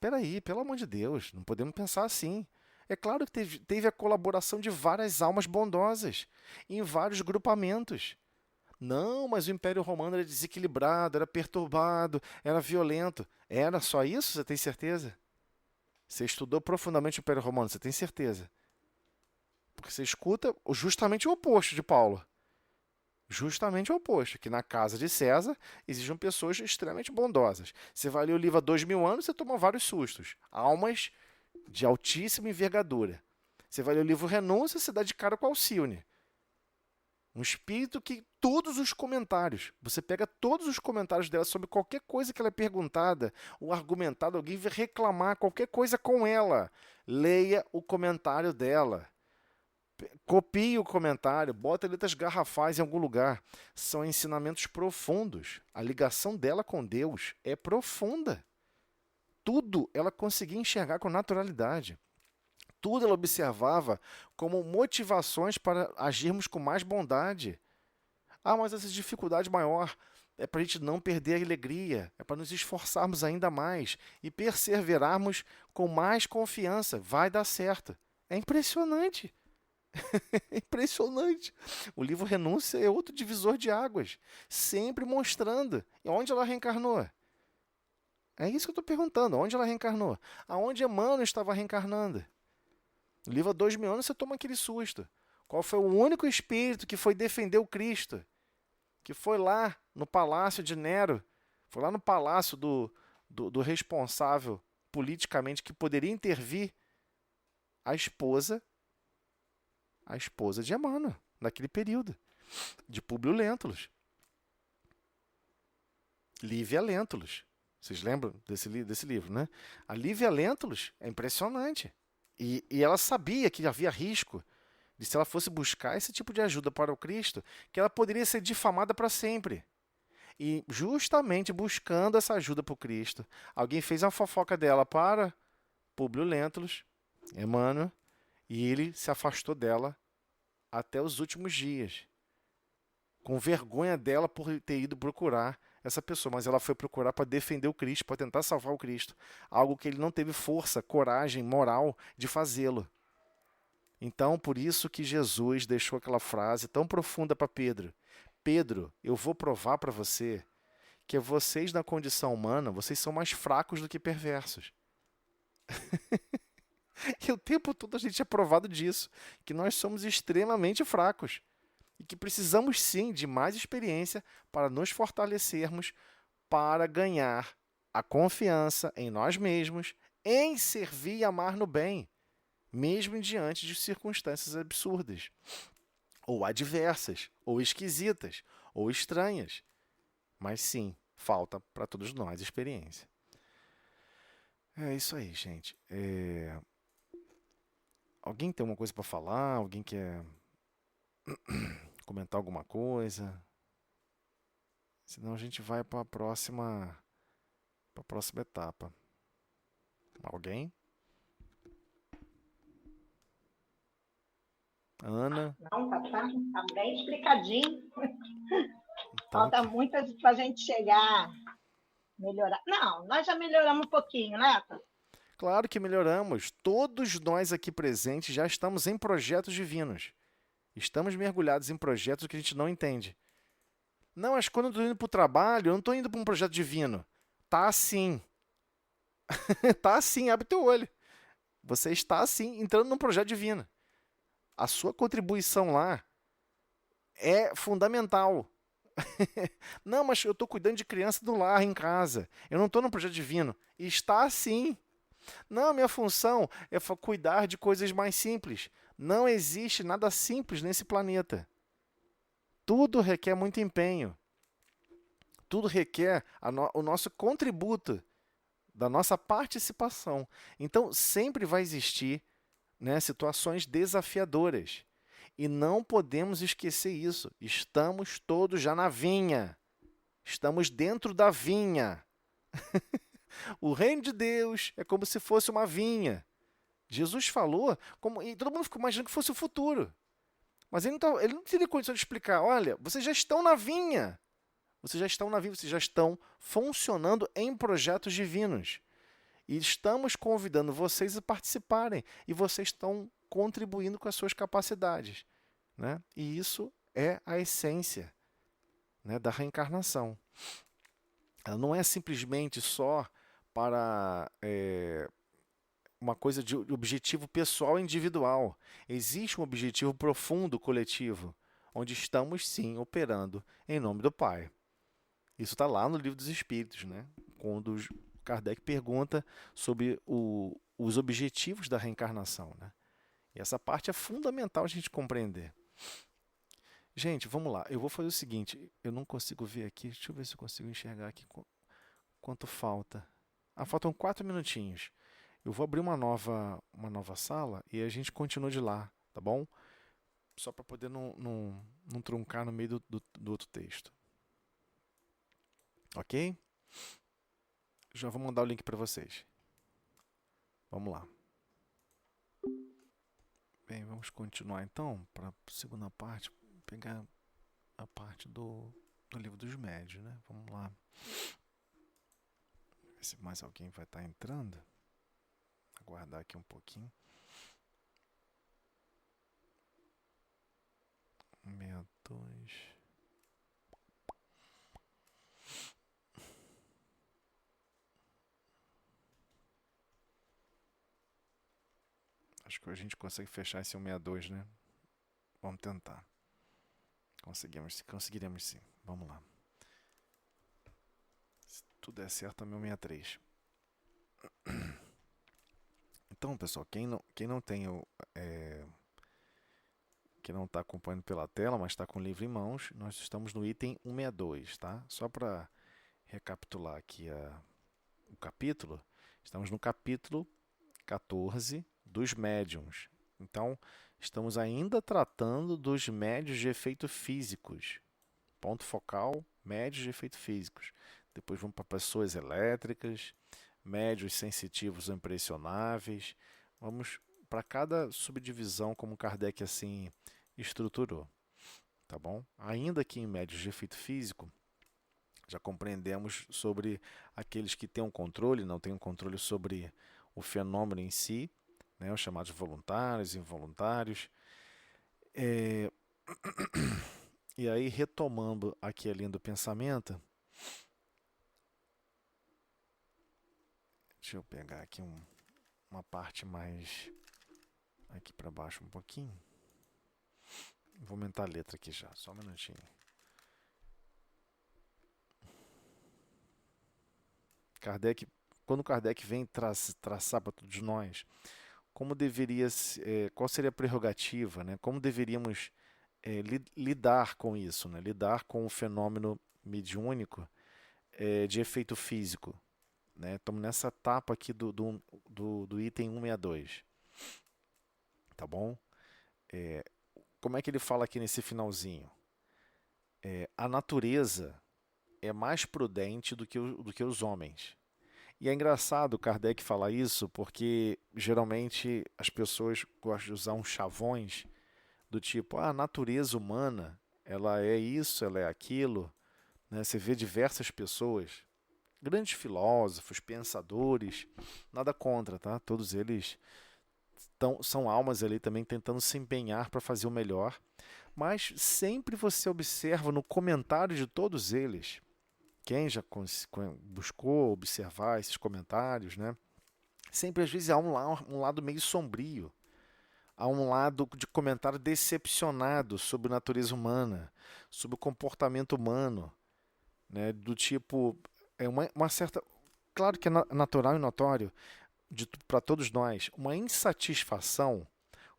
Peraí, pelo amor de Deus, não podemos pensar assim. É claro que teve a colaboração de várias almas bondosas, em vários grupamentos. Não, mas o Império Romano era desequilibrado, era perturbado, era violento. Era só isso? Você tem certeza? Você estudou profundamente o Império Romano, você tem certeza? Porque você escuta justamente o oposto de Paulo. Justamente o oposto, que na casa de César existem pessoas extremamente bondosas. Você vai ler o livro há 2000 anos, você toma vários sustos. Almas de altíssima envergadura. Você vai ler o livro Renúncia, você dá de cara com Alcione. Um espírito que todos os comentários, você pega todos os comentários dela sobre qualquer coisa que ela é perguntada ou argumentada, alguém vai reclamar qualquer coisa com ela. Leia o comentário dela. Copie o comentário, bota letras garrafais em algum lugar. São ensinamentos profundos. A ligação dela com Deus é profunda. Tudo ela conseguia enxergar com naturalidade. Tudo ela observava como motivações para agirmos com mais bondade. Ah, mas essa dificuldade maior é para a gente não perder a alegria, é para nos esforçarmos ainda mais e perseverarmos com mais confiança. Vai dar certo. É impressionante. É impressionante. O livro Renúncia é outro divisor de águas, sempre mostrando onde ela reencarnou. É isso que eu estou perguntando. Onde ela reencarnou? Aonde Emmanuel estava reencarnando? No livro há 2000 anos você toma aquele susto. Qual foi o único espírito que foi defender o Cristo? Que foi lá no palácio de Nero, foi lá no palácio do responsável politicamente que poderia intervir a esposa de Emmanuel, naquele período, de Públio Lentulus. Lívia Lentulus. Vocês lembram desse livro, né? A Lívia Lentulus é impressionante. E ela sabia que havia risco de, se ela fosse buscar esse tipo de ajuda para o Cristo, que ela poderia ser difamada para sempre. E justamente buscando essa ajuda para o Cristo, alguém fez uma fofoca dela para Públio Lentulus, Emmanuel, e ele se afastou dela até os últimos dias, com vergonha dela por ter ido procurar essa pessoa, mas ela foi procurar para defender o Cristo, para tentar salvar o Cristo, algo que ele não teve força, coragem, moral de fazê-lo. Então, por isso que Jesus deixou aquela frase tão profunda para Pedro. Pedro, eu vou provar para você que vocês na condição humana, vocês são mais fracos do que perversos. E o tempo todo a gente é provado disso, que nós somos extremamente fracos e que precisamos sim de mais experiência para nos fortalecermos, para ganhar a confiança em nós mesmos, em servir e amar no bem, mesmo diante de circunstâncias absurdas, ou adversas, ou esquisitas, ou estranhas. Mas sim, falta para todos nós experiência. É isso aí, gente. Alguém tem alguma coisa para falar? Alguém quer comentar alguma coisa? Senão a gente vai para a próxima etapa. Alguém? Ana? Não, tá bem explicadinho. Então, Falta muito para a gente chegar, melhorar. Não, nós já melhoramos um pouquinho, né? claro que melhoramos. Todos nós aqui presentes já estamos em projetos divinos. Estamos mergulhados em projetos que a gente não entende. Não, mas quando eu estou indo para o trabalho, eu não estou indo para um projeto divino. Tá assim. Tá assim, abre teu olho. Você está assim, entrando num projeto divino. A sua contribuição lá é fundamental. Não, mas eu estou cuidando de criança do lar em casa. Eu não estou num projeto divino. Está assim. Não, minha função é cuidar de coisas mais simples. Não existe nada simples nesse planeta. Tudo requer muito empenho. Tudo requer o nosso contributo, da nossa participação. Então, sempre vai existir, né, situações desafiadoras. E não podemos esquecer isso. Estamos todos já na vinha. Estamos dentro da vinha. O reino de Deus é como se fosse uma vinha. Jesus falou, e todo mundo ficou imaginando que fosse o futuro. Mas ele não teria condição de explicar. Olha, vocês já estão na vinha. Vocês já estão na vinha, vocês já estão funcionando em projetos divinos. E estamos convidando vocês a participarem. E vocês estão contribuindo com as suas capacidades. Né? E isso é a essência, né, da reencarnação. Ela não é simplesmente só para uma coisa de objetivo pessoal e individual. Existe um objetivo profundo coletivo, onde estamos sim operando em nome do Pai. Isso está lá no Livro dos Espíritos, né? Quando Kardec pergunta sobre os objetivos da reencarnação. Né? E essa parte é fundamental a gente compreender. Gente, vamos lá. Eu vou fazer o seguinte. Eu não consigo ver aqui. Deixa eu ver se eu consigo enxergar aqui quanto falta. Ah, faltam 4 minutinhos. Eu vou abrir uma nova sala e a gente continua de lá, tá bom? Só para poder não truncar no meio do outro texto. Ok? Já vou mandar o link para vocês. Vamos lá. Bem, vamos continuar então para a segunda parte. Pegar a parte do livro dos médios, né? Vamos lá. Ver se mais alguém vai estar entrando. Aguardar aqui um pouquinho. 62. Acho que a gente consegue fechar esse 162, né? Vamos tentar. Conseguiremos sim. Vamos lá. Se tudo der certo, também 163. Então, pessoal, quem não tem que não está acompanhando pela tela, mas está com o livro em mãos, nós estamos no item 162, tá? Só para recapitular aqui o capítulo, estamos no capítulo 14 dos médiuns. Então, estamos ainda tratando dos médios de efeitos físicos. Ponto focal, médios de efeitos físicos. Depois vamos para pessoas elétricas, médios sensitivos ou impressionáveis. Vamos para cada subdivisão como Kardec assim estruturou, tá bom? Ainda que em médios de efeito físico, já compreendemos sobre aqueles que têm um controle, não têm um controle sobre o fenômeno em si, né, os chamados voluntários, involuntários. E aí, retomando aqui a linha do pensamento, deixa eu pegar aqui uma parte mais aqui para baixo um pouquinho. Vou aumentar a letra aqui já, só um minutinho. Quando Kardec vem traçar para todos nós como deveria, qual seria a prerrogativa, né? Como deveríamos lidar com isso, né? Lidar com o fenômeno mediúnico de efeito físico. Né? Estamos nessa etapa aqui do item 162. Tá bom? Como é que ele fala aqui nesse finalzinho? A natureza é mais prudente do que os homens. E é engraçado Kardec falar isso porque geralmente as pessoas gostam de usar uns chavões do tipo, a natureza humana, ela é isso, ela é aquilo. Né? Você vê diversas pessoas, grandes filósofos, pensadores, nada contra, tá? Todos eles são almas ali também tentando se empenhar para fazer o melhor, mas sempre você observa no comentário de todos eles, quem já buscou observar esses comentários, né? Sempre às vezes há um lado meio sombrio, há um lado de comentário decepcionado sobre a natureza humana, sobre o comportamento humano, né? Do tipo, uma certa. Claro que é natural e notório para todos nós, uma insatisfação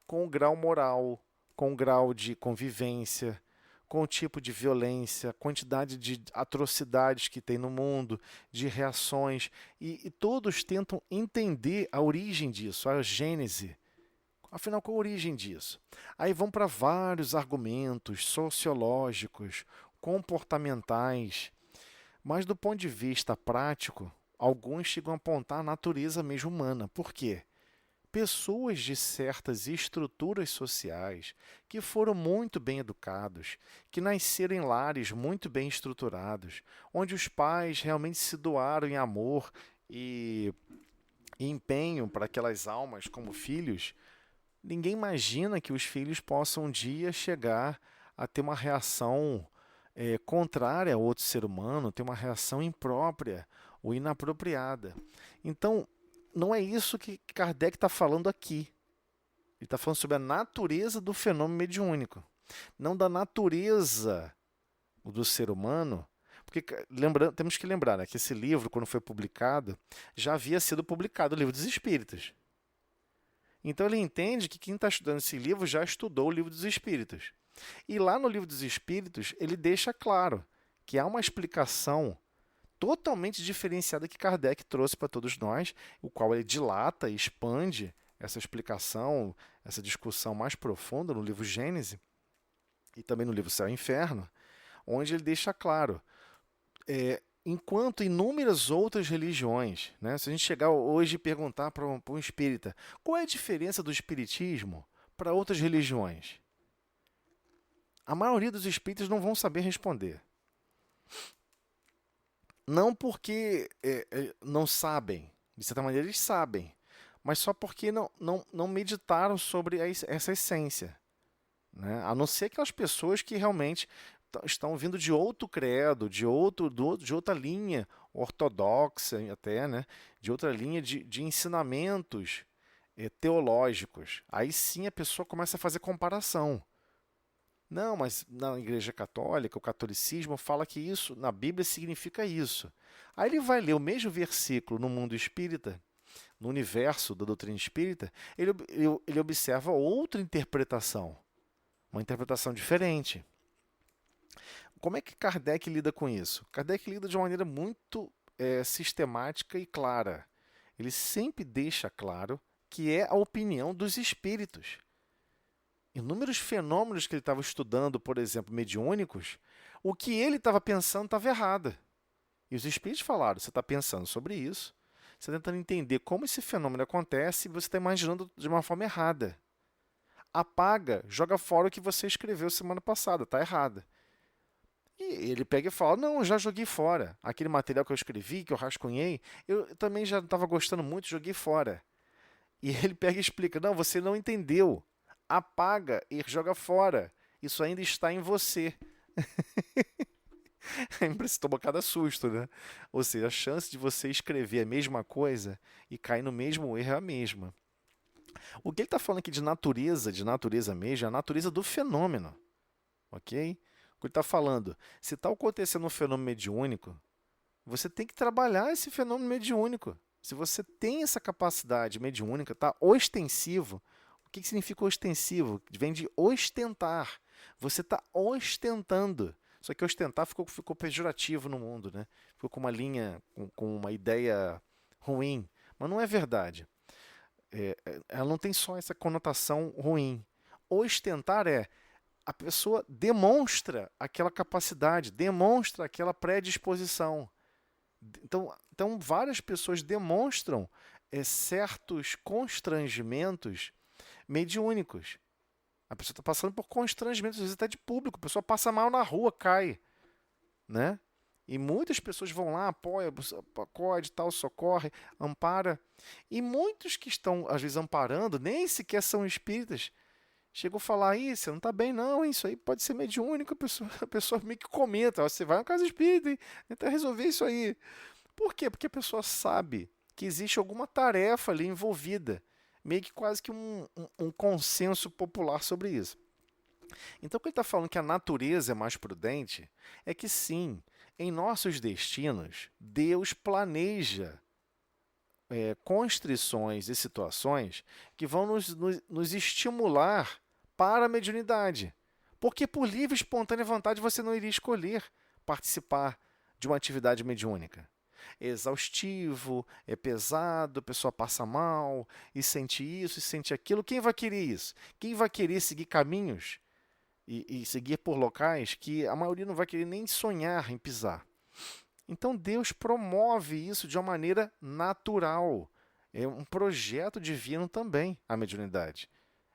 com o grau moral, com o grau de convivência, com o tipo de violência, a quantidade de atrocidades que tem no mundo, de reações, e todos tentam entender a origem disso, a gênese. Afinal, qual a origem disso? Aí vão para vários argumentos sociológicos, comportamentais, mas do ponto de vista prático, alguns chegam a apontar a natureza mesmo humana. Por quê? Pessoas de certas estruturas sociais que foram muito bem educados, que nasceram em lares muito bem estruturados, onde os pais realmente se doaram em amor e empenho para aquelas almas como filhos, ninguém imagina que os filhos possam um dia chegar a ter uma reação contrária a outro ser humano, ter uma reação imprópria ou inapropriada. Então, não é isso que Kardec está falando aqui. Ele está falando sobre a natureza do fenômeno mediúnico, não da natureza do ser humano. Porque temos que lembrar, né, que esse livro, quando foi publicado, já havia sido publicado o Livro dos Espíritos. Então ele entende que quem está estudando esse livro já estudou o Livro dos Espíritos. E lá no Livro dos Espíritos, ele deixa claro que há uma explicação totalmente diferenciada que Kardec trouxe para todos nós, o qual ele dilata e expande essa explicação, essa discussão mais profunda no livro Gênese e também no livro Céu e Inferno, onde ele deixa claro, enquanto inúmeras outras religiões, né, se a gente chegar hoje e perguntar para um espírita qual é a diferença do espiritismo para outras religiões, a maioria dos espíritas não vão saber responder. Não porque não sabem, de certa maneira eles sabem, mas só porque não meditaram sobre essa essência. Né? A não ser aquelas pessoas que realmente estão vindo de outro credo, de outra linha ortodoxa até, né? De outra linha de ensinamentos teológicos. Aí sim a pessoa começa a fazer comparação. Não, mas na Igreja Católica, o catolicismo fala que isso, na Bíblia, significa isso. Aí ele vai ler o mesmo versículo no mundo espírita, no universo da doutrina espírita, ele observa outra interpretação, uma interpretação diferente. Como é que Kardec lida com isso? Kardec lida de uma maneira muito sistemática e clara. Ele sempre deixa claro que é a opinião dos espíritos. Inúmeros fenômenos que ele estava estudando, por exemplo, mediúnicos, o que ele estava pensando estava errado. E os espíritos falaram, você está pensando sobre isso, você está tentando entender como esse fenômeno acontece e você está imaginando de uma forma errada. Apaga, joga fora o que você escreveu semana passada, está errado. E ele pega e fala, não, eu já joguei fora. Aquele material que eu escrevi, que eu rascunhei, eu também já não estava gostando muito, joguei fora. E ele pega e explica, não, você não entendeu. Apaga e joga fora. Isso ainda está em você. Você toma cada susto, né? Ou seja, a chance de você escrever a mesma coisa e cair no mesmo erro é a mesma. O que ele está falando aqui de natureza mesmo, é a natureza do fenômeno. Ok? O que ele está falando, se está acontecendo um fenômeno mediúnico, você tem que trabalhar esse fenômeno mediúnico. Se você tem essa capacidade mediúnica, tá ostensivo. O que significa ostensivo? Vem de ostentar. Você está ostentando. Só que ostentar ficou pejorativo no mundo, né? Ficou com uma linha, com uma ideia ruim. Mas não é verdade. Ela não tem só essa conotação ruim. Ostentar a pessoa demonstra aquela capacidade, demonstra aquela predisposição. Então várias pessoas demonstram certos constrangimentos mediúnicos. A pessoa está passando por constrangimentos, às vezes até de público. A pessoa passa mal na rua, cai. Né? E muitas pessoas vão lá, apoia, acode, tal, socorre, ampara. E muitos que estão, às vezes, amparando, nem sequer são espíritas. Chegou a falar, isso não está bem não, isso aí pode ser mediúnico, a pessoa meio que comenta, você vai na casa espírita e tenta resolver isso aí. Por quê? Porque a pessoa sabe que existe alguma tarefa ali envolvida, meio que quase que um consenso popular sobre isso. Então, o que ele está falando que a natureza é mais prudente é que sim, em nossos destinos, Deus planeja constrições e situações que vão nos estimular para a mediunidade. Porque por livre e espontânea vontade você não iria escolher participar de uma atividade mediúnica. É exaustivo, é pesado, a pessoa passa mal, e sente isso, e sente aquilo. Quem vai querer isso? Quem vai querer seguir caminhos e seguir por locais que a maioria não vai querer nem sonhar em pisar? Então Deus promove isso de uma maneira natural. É um projeto divino também, a mediunidade.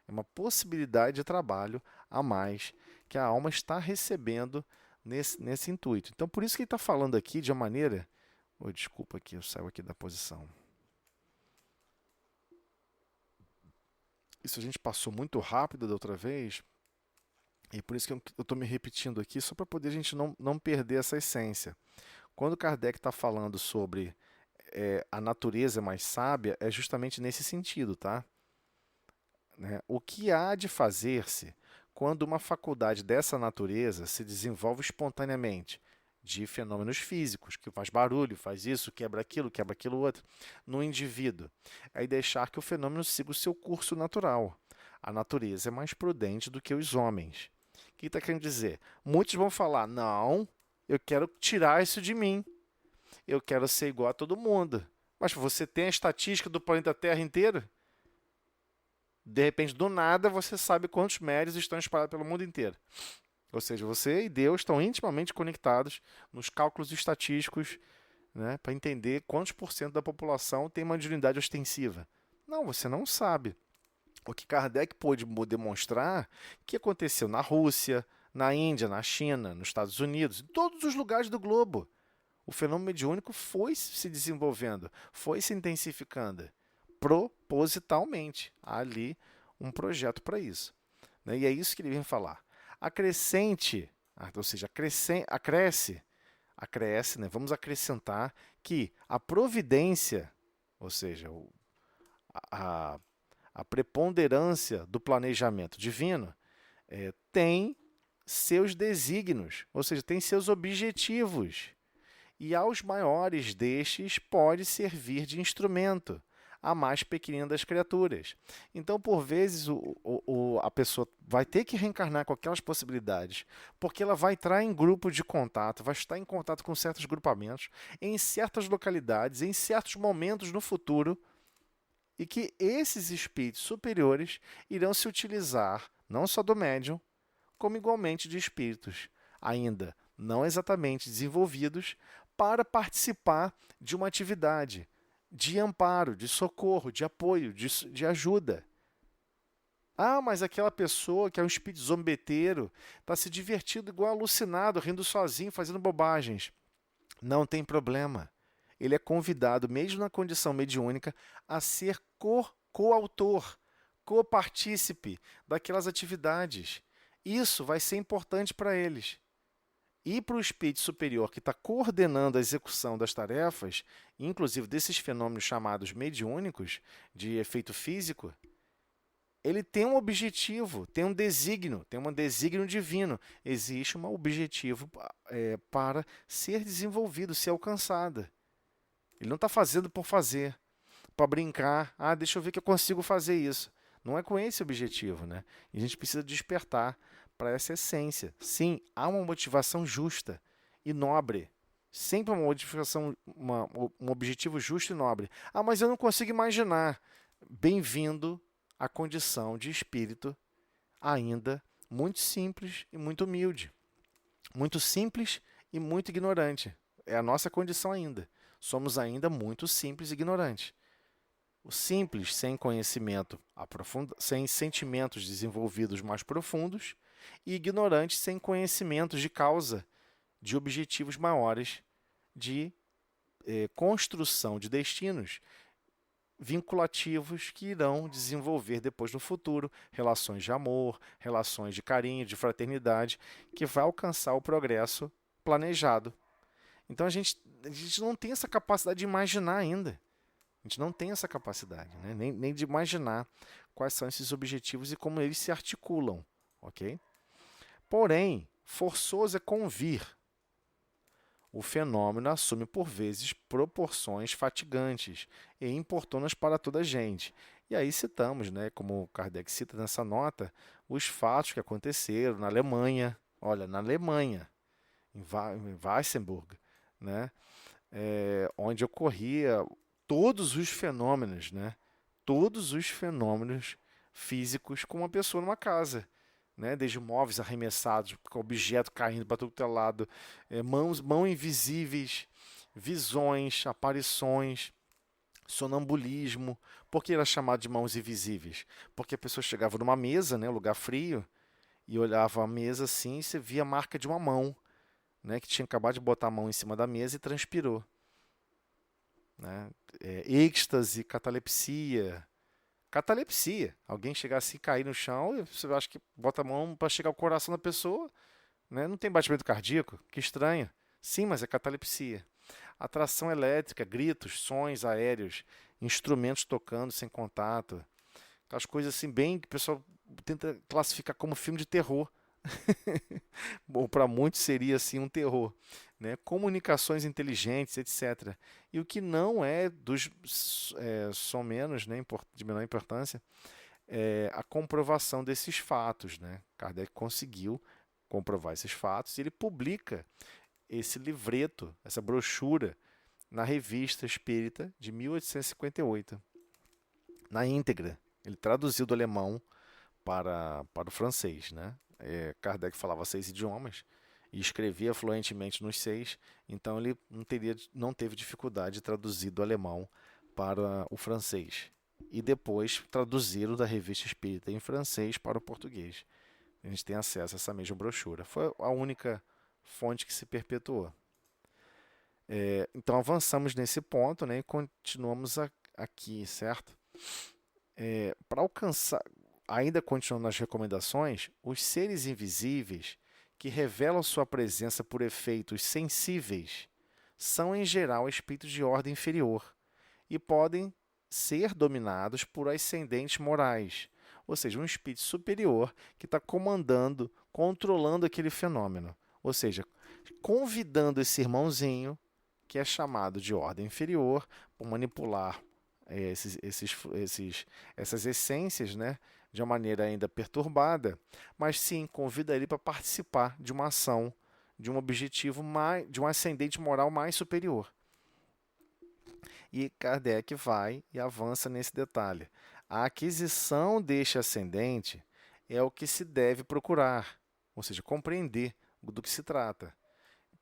É uma possibilidade de trabalho a mais que a alma está recebendo nesse intuito. Então, por isso que ele está falando aqui de uma maneira... Oh, desculpa aqui, eu saio aqui da posição. Isso a gente passou muito rápido da outra vez, e por isso que eu estou me repetindo aqui, só para poder a gente não perder essa essência. Quando Kardec está falando sobre a natureza mais sábia, é justamente nesse sentido, tá? Né? O que há de fazer-se quando uma faculdade dessa natureza se desenvolve espontaneamente de fenômenos físicos, que faz barulho, faz isso, quebra aquilo outro, no indivíduo? É deixar que o fenômeno siga o seu curso natural. A natureza é mais prudente do que os homens. que está querendo dizer? Muitos vão falar, não, eu quero tirar isso de mim. Eu quero ser igual a todo mundo. Mas você tem a estatística do planeta Terra inteiro? De repente, do nada, você sabe quantos médios estão espalhados pelo mundo inteiro. Ou seja, você e Deus estão intimamente conectados nos cálculos estatísticos, né, para entender quantos por cento da população tem uma mediunidade ostensiva. Não, você não sabe. O que Kardec pôde demonstrar que aconteceu na Rússia, na Índia, na China, nos Estados Unidos, em todos os lugares do globo. O fenômeno mediúnico foi se desenvolvendo, foi se intensificando, propositalmente. Há ali um projeto para isso. Né? E é isso que ele vem falar. Acrescente, ou seja, acresce, né? Vamos acrescentar que a providência, ou seja, a, a preponderância do planejamento divino tem seus desígnios, ou seja, tem seus objetivos. E aos maiores destes pode servir de instrumento, a mais pequenina das criaturas. Então, por vezes, a pessoa vai ter que reencarnar com aquelas possibilidades, porque ela vai entrar em grupo de contato, vai estar em contato com certos grupamentos, em certas localidades, em certos momentos no futuro, e que esses espíritos superiores irão se utilizar não só do médium, como igualmente de espíritos ainda não exatamente desenvolvidos para participar de uma atividade de amparo, de socorro, de apoio, de ajuda. Ah, mas aquela pessoa que é um espírito zombeteiro está se divertindo igual alucinado, rindo sozinho, fazendo bobagens. Não tem problema. Ele é convidado, mesmo na condição mediúnica, a ser coautor, copartícipe daquelas atividades. Isso vai ser importante para eles. E para o espírito superior que está coordenando a execução das tarefas, inclusive desses fenômenos chamados mediúnicos, de efeito físico, ele tem um objetivo, tem um desígnio divino. Existe um objetivo para ser desenvolvido, ser alcançado. Ele não está fazendo por fazer, para brincar. Ah, deixa eu ver que eu consigo fazer isso. Não é com esse objetivo, né? E a gente precisa despertar para essa essência. Sim, há uma motivação justa e nobre. Sempre uma motivação, um objetivo justo e nobre. Ah, mas eu não consigo imaginar. Bem-vindo à condição de espírito ainda muito simples e muito humilde. Muito simples e muito ignorante. É a nossa condição ainda. Somos ainda muito simples e ignorantes. O simples, sem conhecimento sem sentimentos desenvolvidos mais profundos, e ignorante, sem conhecimentos de causa, de objetivos maiores, de construção de destinos vinculativos que irão desenvolver depois no futuro relações de amor, relações de carinho, de fraternidade, que vai alcançar o progresso planejado. Então a gente não tem essa capacidade de imaginar ainda. A gente não tem essa capacidade, né? nem de imaginar quais são esses objetivos e como eles se articulam. Ok? Porém, forçoso é convir. O fenômeno assume por vezes proporções fatigantes e importunas para toda a gente. E aí citamos, né, como Kardec cita nessa nota, os fatos que aconteceram na Alemanha. Olha, na Alemanha, em Weissenburg, né, onde ocorria todos os fenômenos, né, todos os fenômenos físicos com uma pessoa numa casa. Né, desde móveis arremessados, objeto caindo para todo lado, mãos invisíveis, visões, aparições, sonambulismo. Por que era chamado de mãos invisíveis? Porque a pessoa chegava numa mesa, né, lugar frio, e olhava a mesa assim e você via a marca de uma mão, né, que tinha acabado de botar a mão em cima da mesa e transpirou. Né? Êxtase, catalepsia. Alguém chegar assim, cair no chão, e você acha que bota a mão para chegar ao coração da pessoa, né? Não tem batimento cardíaco? Que estranho. Sim, mas é catalepsia. Atração elétrica, gritos, sons aéreos, instrumentos tocando sem contato. Aquelas coisas assim, bem que o pessoal tenta classificar como filme de terror. Ou para muitos seria assim um terror, né? Comunicações inteligentes, etc. E o que não é só menos, né, de menor importância, é a comprovação desses fatos, né? Kardec conseguiu comprovar esses fatos, e ele publica esse livreto, essa brochura, na Revista Espírita de 1858, na íntegra. Ele traduziu do alemão para o francês, né? Kardec falava 6 idiomas e escrevia fluentemente nos 6, então ele não teve dificuldade de traduzir do alemão para o francês. E depois traduziram da Revista Espírita em francês para o português. A gente tem acesso a essa mesma brochura. Foi a única fonte que se perpetuou. Então avançamos nesse ponto, né, e continuamos aqui, certo? Para alcançar, ainda continuando nas recomendações, os seres invisíveis que revelam sua presença por efeitos sensíveis são, em geral, espíritos de ordem inferior e podem ser dominados por ascendentes morais, ou seja, um espírito superior que está comandando, controlando aquele fenômeno, ou seja, convidando esse irmãozinho, que é chamado de ordem inferior, por manipular essas essências, né, de uma maneira ainda perturbada, mas sim convida ele para participar de uma ação, de um objetivo de um ascendente moral mais superior. E Kardec vai e avança nesse detalhe. A aquisição deste ascendente é o que se deve procurar, ou seja, compreender do que se trata.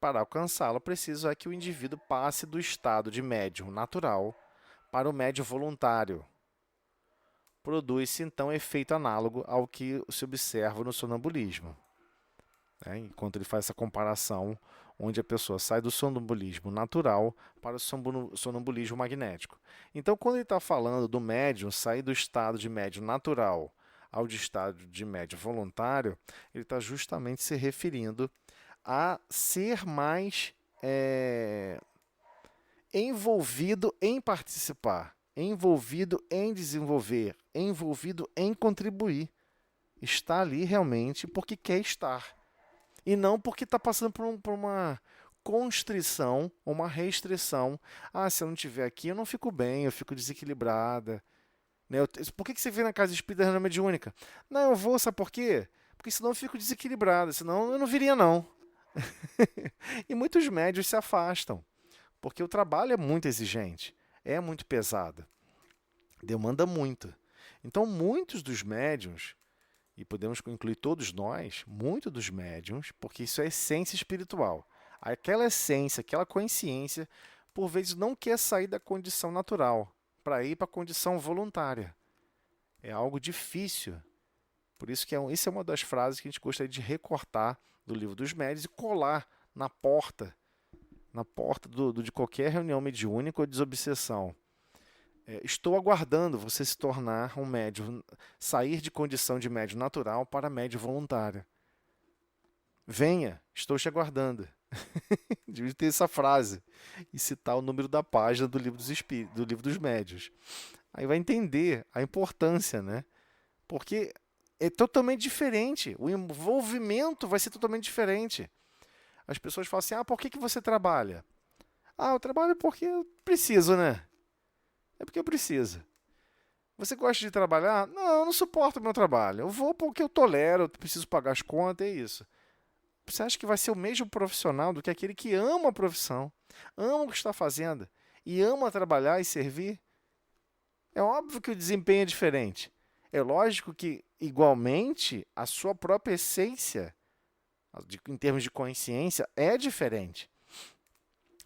Para alcançá-lo, preciso que o indivíduo passe do estado de médium natural para o médium voluntário. Produz-se, então, efeito análogo ao que se observa no sonambulismo. Enquanto ele faz essa comparação, onde a pessoa sai do sonambulismo natural para o sonambulismo magnético. Então, quando ele está falando do médium sair do estado de médium natural ao de estado de médium voluntário, ele está justamente se referindo a ser mais envolvido em participar, envolvido em desenvolver, envolvido em contribuir. Está ali realmente porque quer estar. E não porque está passando por uma constrição, uma restrição. Se eu não estiver aqui, eu não fico bem, eu fico desequilibrada. Né? Por que você vem na casa espírita da reunião mediúnica? Não, eu vou, sabe por quê? Porque senão eu fico desequilibrada, senão eu não viria, não. E muitos médios se afastam, porque o trabalho é muito exigente, é muito pesado, demanda muito. Então, muitos dos médiuns, e podemos incluir todos nós, muitos dos médiuns, porque isso é essência espiritual, aquela essência, aquela consciência, por vezes não quer sair da condição natural para ir para a condição voluntária. É algo difícil. Por isso que isso é uma das frases que a gente gostaria de recortar do Livro dos Médiuns e colar na porta de qualquer reunião mediúnica ou desobsessão. Estou aguardando você se tornar um médium, sair de condição de médium natural para médium voluntário. Venha, estou te aguardando. Devia ter essa frase e citar o número da página do Livro do Livro dos Médiuns. Aí vai entender a importância, né? Porque é totalmente diferente. O envolvimento vai ser totalmente diferente. As pessoas falam assim, por que você trabalha? Eu trabalho porque eu preciso, né? É porque eu preciso. Você gosta de trabalhar? Não, eu não suporto o meu trabalho. Eu vou porque eu tolero, eu preciso pagar as contas, é isso. Você acha que vai ser o mesmo profissional do que aquele que ama a profissão, ama o que está fazendo e ama trabalhar e servir? É óbvio que o desempenho é diferente. É lógico que, igualmente, a sua própria essência, em termos de consciência, é diferente.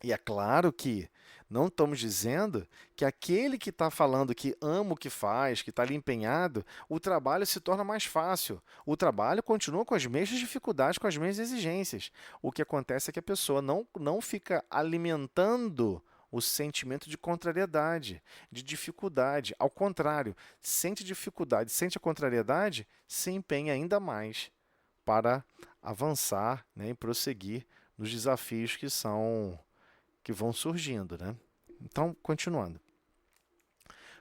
E é claro que não estamos dizendo que aquele que está falando que ama o que faz, que está ali empenhado, o trabalho se torna mais fácil. O trabalho continua com as mesmas dificuldades, com as mesmas exigências. O que acontece é que a pessoa não fica alimentando o sentimento de contrariedade, de dificuldade. Ao contrário, sente dificuldade, sente a contrariedade, se empenha ainda mais para avançar, né, e prosseguir nos desafios que vão surgindo, né? Então, continuando.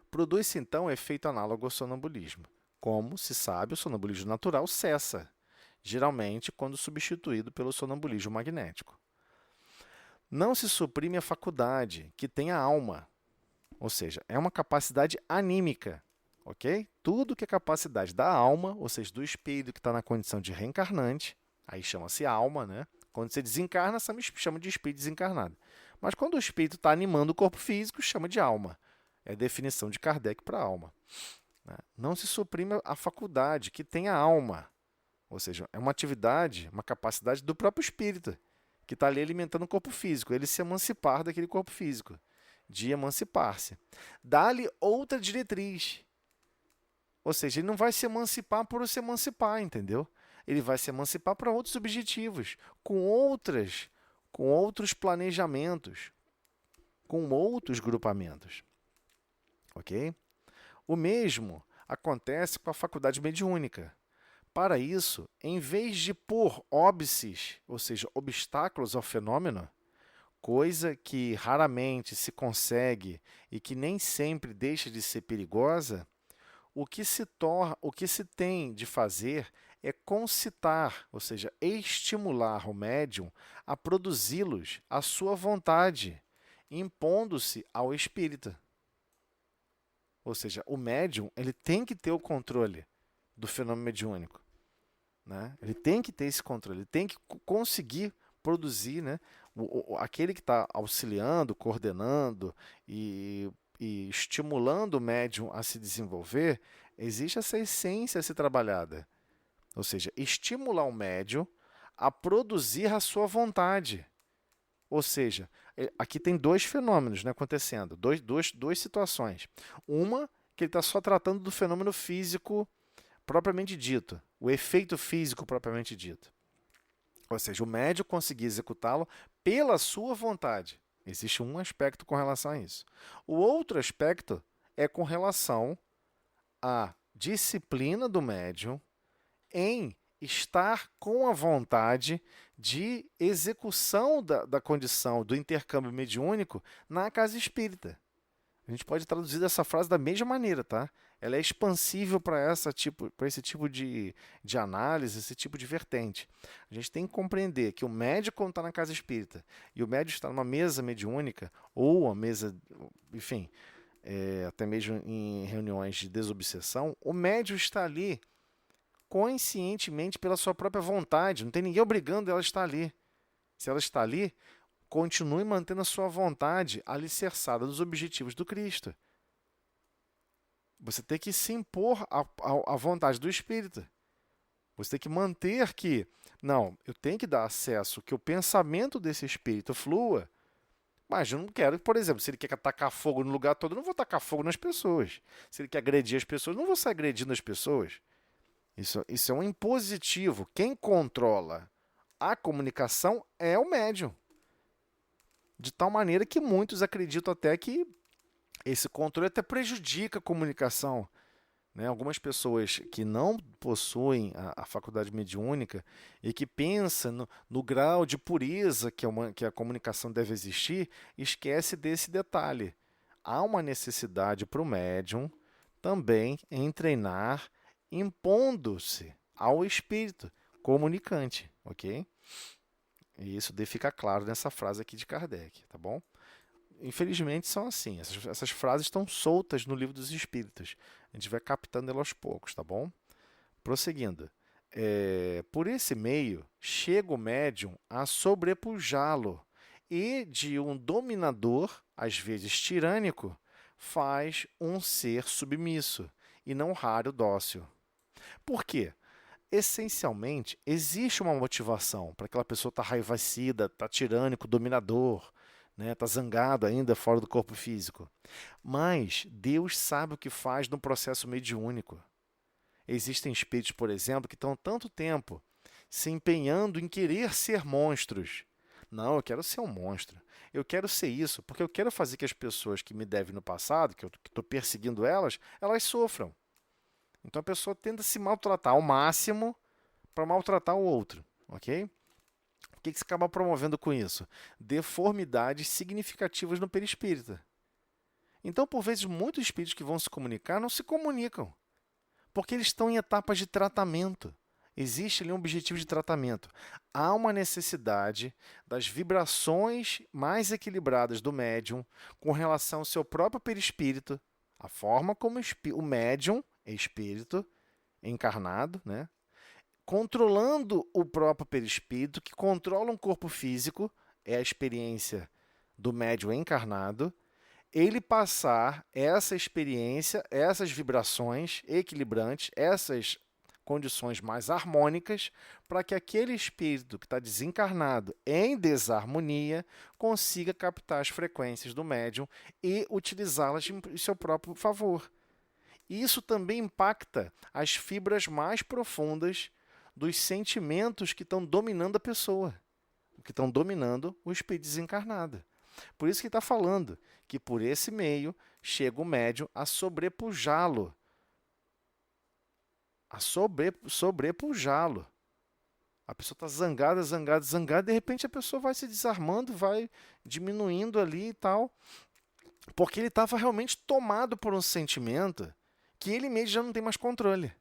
Produz-se, então, efeito análogo ao sonambulismo. Como se sabe, o sonambulismo natural cessa, geralmente quando substituído pelo sonambulismo magnético. Não se suprime a faculdade, que tem a alma, ou seja, é uma capacidade anímica, ok? Tudo que é capacidade da alma, ou seja, do espírito que está na condição de reencarnante, Aí chama-se alma, né? Quando você desencarna, chama de espírito desencarnado. Mas quando o espírito está animando o corpo físico, chama de alma. É a definição de Kardec para alma, né? Não se suprime a faculdade que tem a alma. Ou seja, é uma atividade, uma capacidade do próprio espírito, que está ali alimentando o corpo físico, ele se emancipar daquele corpo físico, de emancipar-se. Dá-lhe outra diretriz. Ou seja, ele não vai se emancipar por se emancipar, entendeu? Ele vai se emancipar para outros objetivos, com outros planejamentos, com outros grupamentos, ok? O mesmo acontece com a faculdade mediúnica. Para isso, em vez de pôr óbices, ou seja, obstáculos ao fenômeno, coisa que raramente se consegue e que nem sempre deixa de ser perigosa, o que se tem de fazer é concitar, ou seja, estimular o médium a produzi-los à sua vontade, impondo-se ao espírita. Ou seja, o médium ele tem que ter o controle do fenômeno mediúnico, né? Ele tem que ter esse controle, ele tem que conseguir produzir, né? Aquele que está auxiliando, coordenando e estimulando o médium a se desenvolver, existe essa essência a ser trabalhada. Ou seja, estimular o médium a produzir a sua vontade. Ou seja, aqui tem dois fenômenos, né, acontecendo, duas situações. Uma, que ele está só tratando do fenômeno físico propriamente dito, o efeito físico propriamente dito. Ou seja, o médium conseguir executá-lo pela sua vontade. Existe um aspecto com relação a isso. O outro aspecto é com relação à disciplina do médium em estar com a vontade de execução da condição do intercâmbio mediúnico na casa espírita. A gente pode traduzir essa frase da mesma maneira, tá? Ela é expansível para esse tipo de análise, esse tipo de vertente. A gente tem que compreender que o médium, quando está na casa espírita, e o médium está numa mesa mediúnica, ou uma mesa, enfim, até mesmo em reuniões de desobsessão, o médium está ali conscientemente pela sua própria vontade, não tem ninguém obrigando ela a estar ali. Se ela está ali, continue mantendo a sua vontade alicerçada nos objetivos do Cristo. Você tem que se impor à vontade do Espírito. Você tem que manter que, não, eu tenho que dar acesso, que o pensamento desse Espírito flua, mas eu não quero, por exemplo, se ele quer tacar fogo no lugar todo, eu não vou tacar fogo nas pessoas. Se ele quer agredir as pessoas, eu não vou sair agredindo as pessoas. Isso é um impositivo. Quem controla a comunicação é o médium. De tal maneira que muitos acreditam até que esse controle até prejudica a comunicação, né? Algumas pessoas que não possuem a faculdade mediúnica e que pensam no grau de pureza que a comunicação deve existir, esquece desse detalhe. Há uma necessidade para o médium também em treinar impondo-se ao espírito comunicante, ok? E isso fica claro nessa frase aqui de Kardec, tá bom? Infelizmente são assim, essas frases estão soltas no Livro dos Espíritos. A gente vai captando elas aos poucos, tá bom? Prosseguindo. Por esse meio, chega o médium a sobrepujá-lo e de um dominador, às vezes tirânico, faz um ser submisso e não raro dócil. Por quê? Essencialmente, existe uma motivação para aquela pessoa estar raivecida, estar tirânico, dominador, né? Está zangado ainda fora do corpo físico. Mas Deus sabe o que faz no processo mediúnico. Existem espíritos, por exemplo, que estão há tanto tempo se empenhando em querer ser monstros. Não, eu quero ser um monstro. Eu quero ser isso, porque eu quero fazer que as pessoas que me devem no passado, que eu estou perseguindo elas, elas sofram. Então a pessoa tenta se maltratar ao máximo para maltratar o outro, ok? O que se acaba promovendo com isso? Deformidades significativas no perispírito. Então, por vezes, muitos espíritos que vão se comunicar não se comunicam, porque eles estão em etapas de tratamento. Existe ali um objetivo de tratamento. Há uma necessidade das vibrações mais equilibradas do médium com relação ao seu próprio perispírito, a forma como o médium espírito encarnado, né, controlando o próprio perispírito, que controla um corpo físico, é a experiência do médium encarnado, ele passar essa experiência, essas vibrações equilibrantes, essas condições mais harmônicas, para que aquele espírito que está desencarnado em desarmonia consiga captar as frequências do médium e utilizá-las em seu próprio favor. Isso também impacta as fibras mais profundas dos sentimentos que estão dominando a pessoa, que estão dominando o espírito desencarnado. Por isso que está falando que por esse meio chega o médium a sobrepujá-lo. Sobrepujá-lo. A pessoa está zangada, zangada, zangada, de repente a pessoa vai se desarmando, vai diminuindo ali e tal, porque ele estava realmente tomado por um sentimento que ele mesmo já não tem mais controle.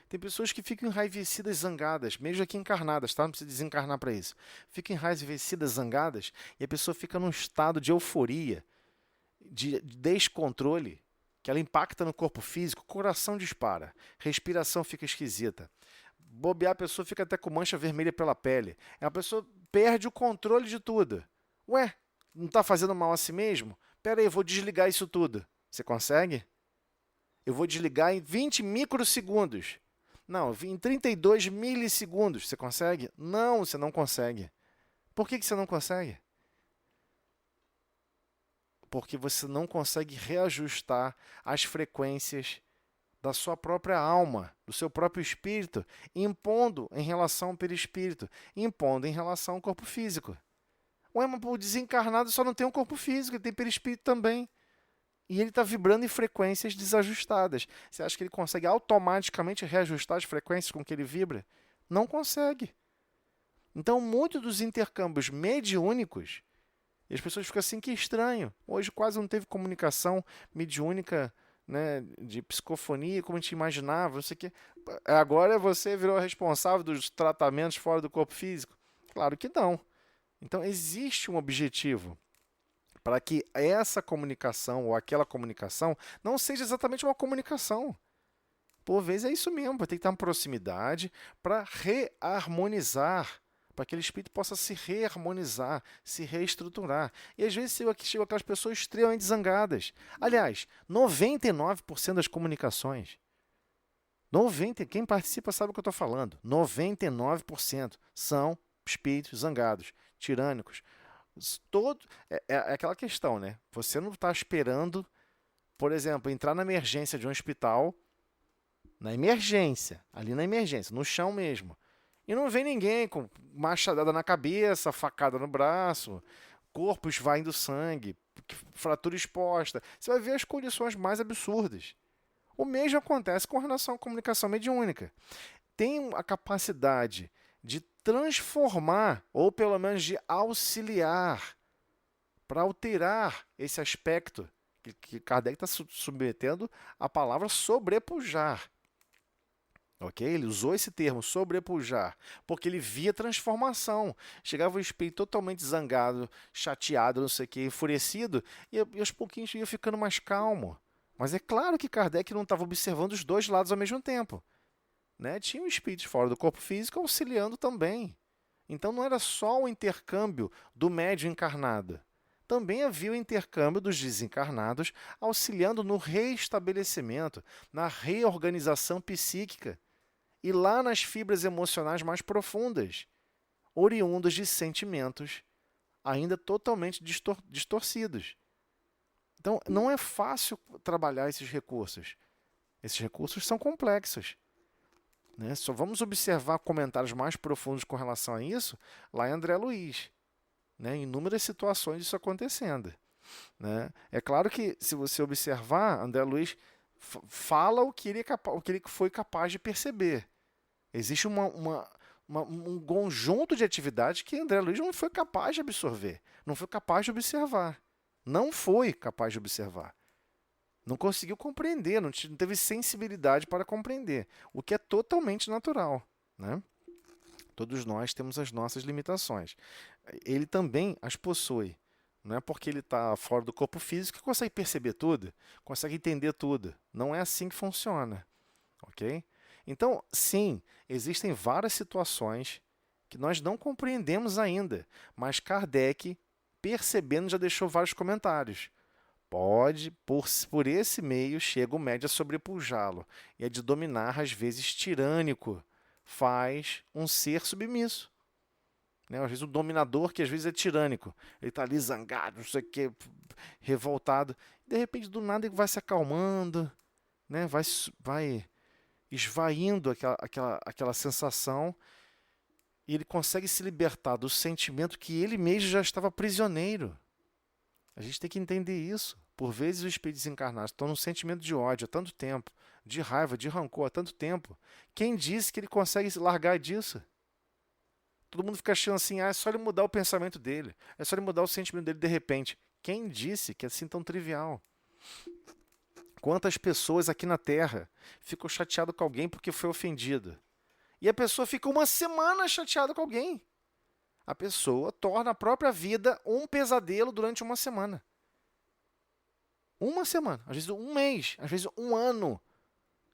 Tem pessoas que ficam enraivecidas, zangadas, mesmo aqui encarnadas, tá? Não precisa desencarnar para isso. Ficam enraivecidas, zangadas, e a pessoa fica num estado de euforia, de descontrole, que ela impacta no corpo físico, o coração dispara, respiração fica esquisita. Bobear, a pessoa fica até com mancha vermelha pela pele. A pessoa perde o controle de tudo. Ué, não está fazendo mal a si mesmo? Pera aí, eu vou desligar isso tudo. Você consegue? Eu vou desligar em 20 microsegundos. Não, em 32 milissegundos. Você consegue? Não, você não consegue. Por que você não consegue? Porque você não consegue reajustar as frequências da sua própria alma, do seu próprio espírito, impondo em relação ao perispírito, impondo em relação ao corpo físico. Ué, mas o desencarnado só não tem um corpo físico, ele tem perispírito também. E ele está vibrando em frequências desajustadas. Você acha que ele consegue automaticamente reajustar as frequências com que ele vibra? Não consegue. Então, muitos dos intercâmbios mediúnicos, e as pessoas ficam assim, que estranho. Hoje quase não teve comunicação mediúnica, né, de psicofonia, como a gente imaginava, não sei o quê. Agora você virou responsável dos tratamentos fora do corpo físico? Claro que não. Então, existe um objetivo para que essa comunicação ou aquela comunicação não seja exatamente uma comunicação. Por vezes é isso mesmo, vai ter que ter uma proximidade para reharmonizar, para que aquele espírito possa se reharmonizar, se reestruturar. E às vezes chegam aquelas pessoas extremamente zangadas. Aliás, 99% das comunicações, quem participa sabe o que eu estou falando, 99% são espíritos zangados, tirânicos. É aquela questão, né? Você não está esperando, por exemplo, entrar na emergência de um hospital, ali na emergência, no chão mesmo, e não vem ninguém com machadada na cabeça, facada no braço, corpo esvaindo sangue, fratura exposta. Você vai ver as condições mais absurdas. O mesmo acontece com relação à comunicação mediúnica. Tem a capacidade de transformar, ou pelo menos de auxiliar, para alterar esse aspecto que Kardec está submetendo a palavra sobrepujar. Ok? Ele usou esse termo, sobrepujar, porque ele via transformação. Chegava o espírito totalmente zangado, chateado, não sei o que, enfurecido, e aos pouquinhos ia ficando mais calmo. Mas é claro que Kardec não estava observando os dois lados ao mesmo tempo. Né? Tinha um espírito fora do corpo físico auxiliando também. Então não era só o intercâmbio do médium encarnado. Também havia o intercâmbio dos desencarnados auxiliando no reestabelecimento, na reorganização psíquica e lá nas fibras emocionais mais profundas, oriundas de sentimentos ainda totalmente distorcidos. Então não é fácil trabalhar esses recursos. Esses recursos são complexos. Né? Só vamos observar comentários mais profundos com relação a isso lá em André Luiz. Né? Inúmeras situações disso acontecendo. Né? É claro que, se você observar, André Luiz fala o que ele foi capaz de perceber. Existe um conjunto de atividades que André Luiz não foi capaz de absorver, não foi capaz de observar. Não foi capaz de observar. Não conseguiu compreender, não teve sensibilidade para compreender, o que é totalmente natural. Né? Todos nós temos as nossas limitações. Ele também as possui. Não é porque ele está fora do corpo físico que consegue perceber tudo, consegue entender tudo. Não é assim que funciona. Ok? Então, sim, existem várias situações que nós não compreendemos ainda, mas Kardec, percebendo, já deixou vários comentários. Pode, por esse meio, chega o médio a sobrepujá-lo, e é de dominar, às vezes tirânico, faz um ser submisso. Né? Às vezes o dominador, que às vezes é tirânico, ele está ali zangado, não sei o que, revoltado, de repente do nada ele vai se acalmando, né? Vai esvaindo aquela sensação e ele consegue se libertar do sentimento que ele mesmo já estava prisioneiro. A gente tem que entender isso. Por vezes os espíritos desencarnados estão num sentimento de ódio há tanto tempo, de raiva, de rancor há tanto tempo. Quem disse que ele consegue se largar disso? Todo mundo fica achando assim, é só ele mudar o pensamento dele, é só ele mudar o sentimento dele de repente. Quem disse que é assim tão trivial? Quantas pessoas aqui na Terra ficam chateadas com alguém porque foi ofendido? E a pessoa fica uma semana chateada com alguém. A pessoa torna a própria vida um pesadelo durante uma semana. Uma semana, às vezes um mês, às vezes um ano,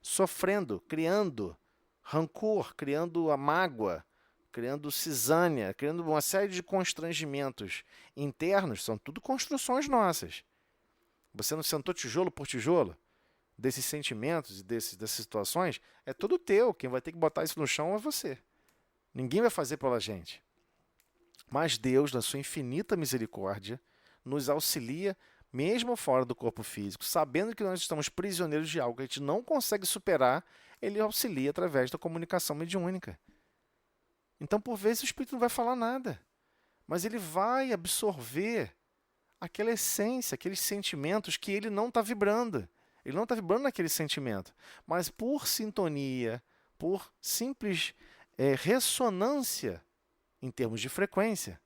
sofrendo, criando rancor, criando a mágoa, criando cisânia, criando uma série de constrangimentos internos, são tudo construções nossas. Você não sentou tijolo por tijolo? Desses sentimentos e dessas situações, é tudo teu. Quem vai ter que botar isso no chão é você. Ninguém vai fazer pela gente. Mas Deus, na sua infinita misericórdia, nos auxilia, mesmo fora do corpo físico, sabendo que nós estamos prisioneiros de algo que a gente não consegue superar, ele auxilia através da comunicação mediúnica. Então, por vezes, o espírito não vai falar nada, mas ele vai absorver aquela essência, aqueles sentimentos que ele não está vibrando. Ele não está vibrando naquele sentimento, mas por sintonia, por simples ressonância em termos de frequência,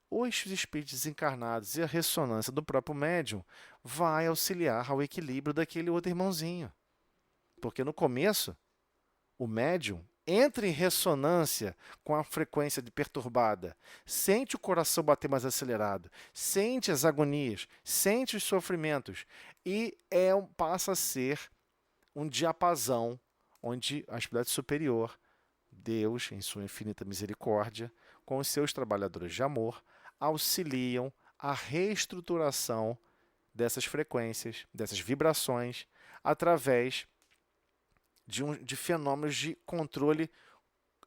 os espíritos desencarnados e a ressonância do próprio médium vai auxiliar ao equilíbrio daquele outro irmãozinho. Porque no começo, o médium entra em ressonância com a frequência de perturbada, sente o coração bater mais acelerado, sente as agonias, sente os sofrimentos e passa a ser um diapasão onde a espiritualidade superior, Deus, em sua infinita misericórdia, com os seus trabalhadores de amor, auxiliam a reestruturação dessas frequências, dessas vibrações, através de fenômenos de controle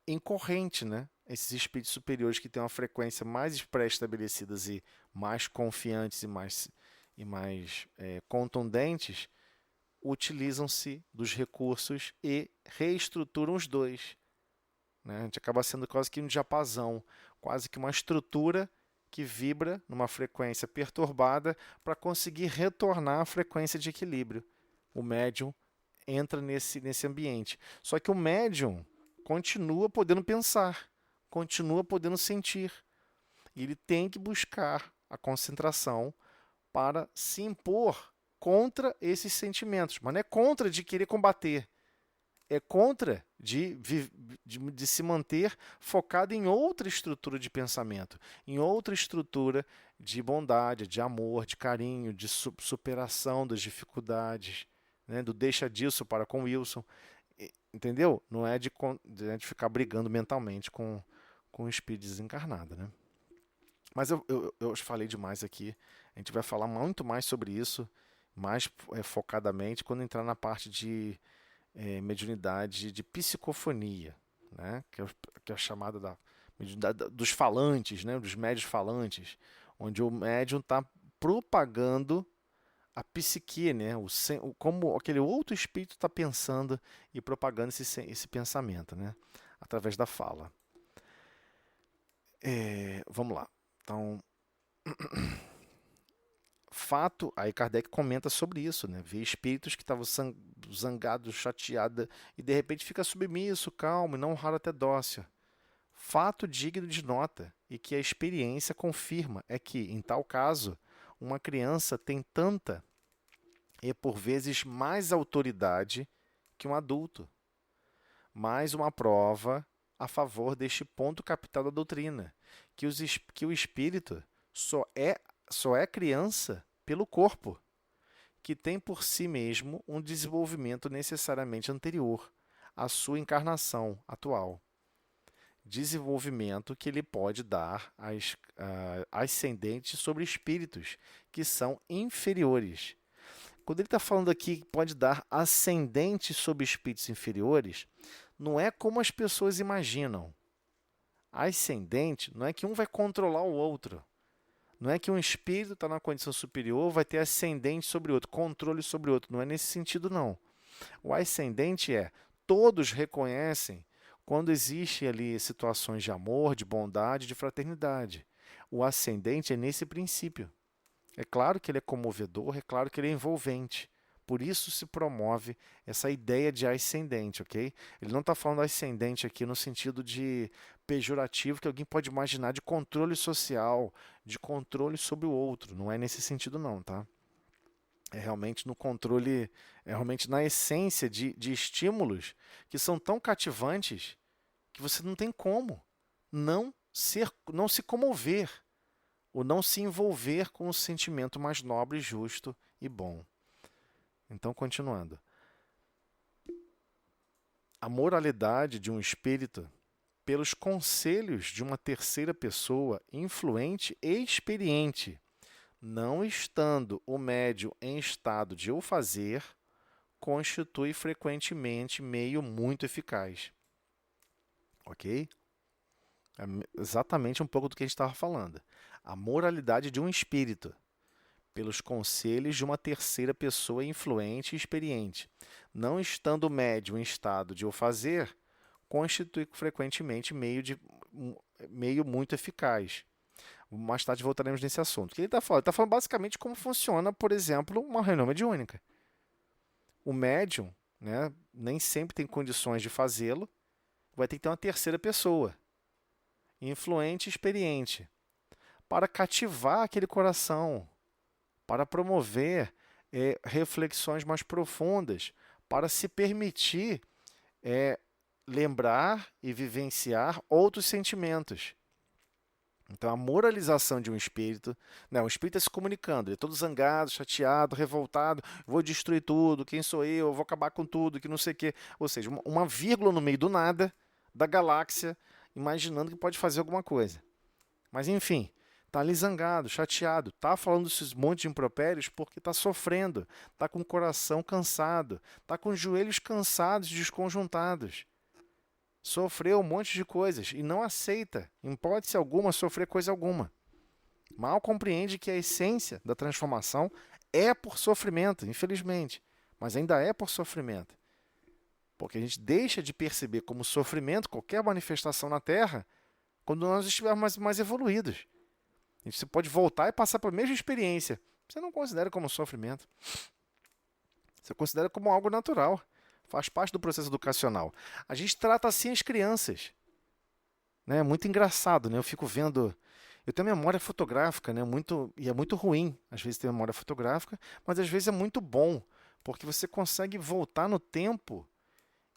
em corrente, né? Esses espíritos superiores que têm uma frequência mais pré-estabelecidas e mais confiantes e mais contundentes, utilizam-se dos recursos e reestruturam os dois. Né? A gente acaba sendo quase que um diapasão, quase que uma estrutura que vibra numa frequência perturbada para conseguir retornar à frequência de equilíbrio. O médium entra nesse ambiente. Só que o médium continua podendo pensar, continua podendo sentir. E ele tem que buscar a concentração para se impor contra esses sentimentos. Mas não é contra de querer combater. É contra de se manter focado em outra estrutura de pensamento, em outra estrutura de bondade, de amor, de carinho, de superação das dificuldades, né? Do deixa disso para com Wilson. Entendeu? Não é de ficar brigando mentalmente com o espírito desencarnado. Né? Mas eu falei demais aqui. A gente vai falar muito mais sobre isso, mais focadamente, quando entrar na parte de mediunidade de psicofonia, né? que é a chamada da mediunidade dos falantes, né? Dos médios falantes, onde o médium está propagando a psique, né? Como aquele outro espírito está pensando e propagando esse pensamento, né? Através da fala. Vamos lá. Então, fato, aí Kardec comenta sobre isso, né? Vê espíritos que estavam zangados, chateados, e de repente fica submisso, calmo, e não raro até dócil. Fato digno de nota, e que a experiência confirma, é que, em tal caso, uma criança tem tanta e, por vezes, mais autoridade que um adulto. Mais uma prova a favor deste ponto capital da doutrina, que o espírito só é criança pelo corpo, que tem por si mesmo um desenvolvimento necessariamente anterior, a sua encarnação atual. Desenvolvimento que ele pode dar ascendente sobre espíritos que são inferiores. Quando ele está falando aqui que pode dar ascendente sobre espíritos inferiores, não é como as pessoas imaginam. Ascendente não é que um vai controlar o outro. Não é que um espírito está na condição superior, vai ter ascendente sobre o outro, controle sobre o outro. Não é nesse sentido, não. O ascendente é, todos reconhecem quando existe ali situações de amor, de bondade, de fraternidade. O ascendente é nesse princípio. É claro que ele é comovedor, é claro que ele é envolvente. Por isso se promove essa ideia de ascendente, ok? Ele não está falando ascendente aqui no sentido de pejorativo que alguém pode imaginar de controle social, de controle sobre o outro. Não é nesse sentido não, tá? É realmente no controle, é realmente na essência de estímulos que são tão cativantes que você não tem como não se comover ou não se envolver com o sentimento mais nobre, justo e bom. Então, continuando. A moralidade de um espírito, pelos conselhos de uma terceira pessoa influente e experiente, não estando o médium em estado de o fazer, constitui frequentemente meio muito eficaz. Ok? É exatamente um pouco do que a gente estava falando. A moralidade de um espírito, pelos conselhos de uma terceira pessoa influente e experiente, não estando o médium em estado de o fazer, constitui frequentemente meio muito eficaz. Mais tarde voltaremos nesse assunto. O que ele está falando? Ele está falando basicamente como funciona, por exemplo, uma reunião mediúnica. O médium, né, nem sempre tem condições de fazê-lo, vai ter que ter uma terceira pessoa, influente e experiente, para cativar aquele coração, para promover reflexões mais profundas, para se permitir lembrar e vivenciar outros sentimentos. Então, a moralização de um espírito, né, o espírito está se comunicando, ele é todo zangado, chateado, revoltado, vou destruir tudo, quem sou eu vou acabar com tudo, que não sei o quê. Ou seja, uma vírgula no meio do nada da galáxia, imaginando que pode fazer alguma coisa. Mas, enfim, está ali zangado, chateado, está falando esses montes de impropérios porque está sofrendo, está com o coração cansado, está com os joelhos cansados, desconjuntados. Sofreu um monte de coisas e não aceita, em hipótese alguma, sofrer coisa alguma. Mal compreende que a essência da transformação é por sofrimento, infelizmente, mas ainda é por sofrimento. Porque a gente deixa de perceber como sofrimento qualquer manifestação na Terra quando nós estivermos mais evoluídos. A gente pode voltar e passar pela mesma experiência. Você não considera como sofrimento. Você considera como algo natural. Faz parte do processo educacional. A gente trata assim as crianças. Né? É muito engraçado, né? Eu fico vendo... Eu tenho memória fotográfica, né? E é muito ruim, às vezes, ter memória fotográfica, mas às vezes é muito bom, porque você consegue voltar no tempo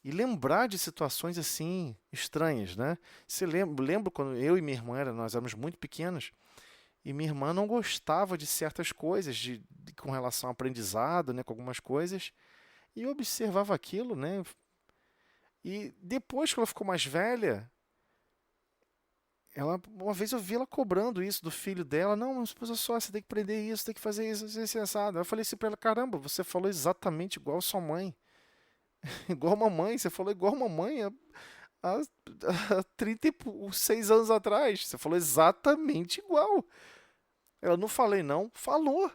e lembrar de situações assim estranhas, né? Você lembro quando eu e minha irmã nós éramos muito pequenos e minha irmã não gostava de certas coisas com relação ao aprendizado, né? Com algumas coisas. E eu observava aquilo, né? E depois que ela ficou mais velha, uma vez eu vi ela cobrando isso do filho dela. Não, mas esposa só, você tem que aprender isso, tem que fazer isso, assado. Eu falei assim pra ela, caramba, você falou exatamente igual sua mãe. Igual mamãe, você falou igual mamãe há 36 anos atrás. Você falou exatamente igual. Eu não falei não, falou.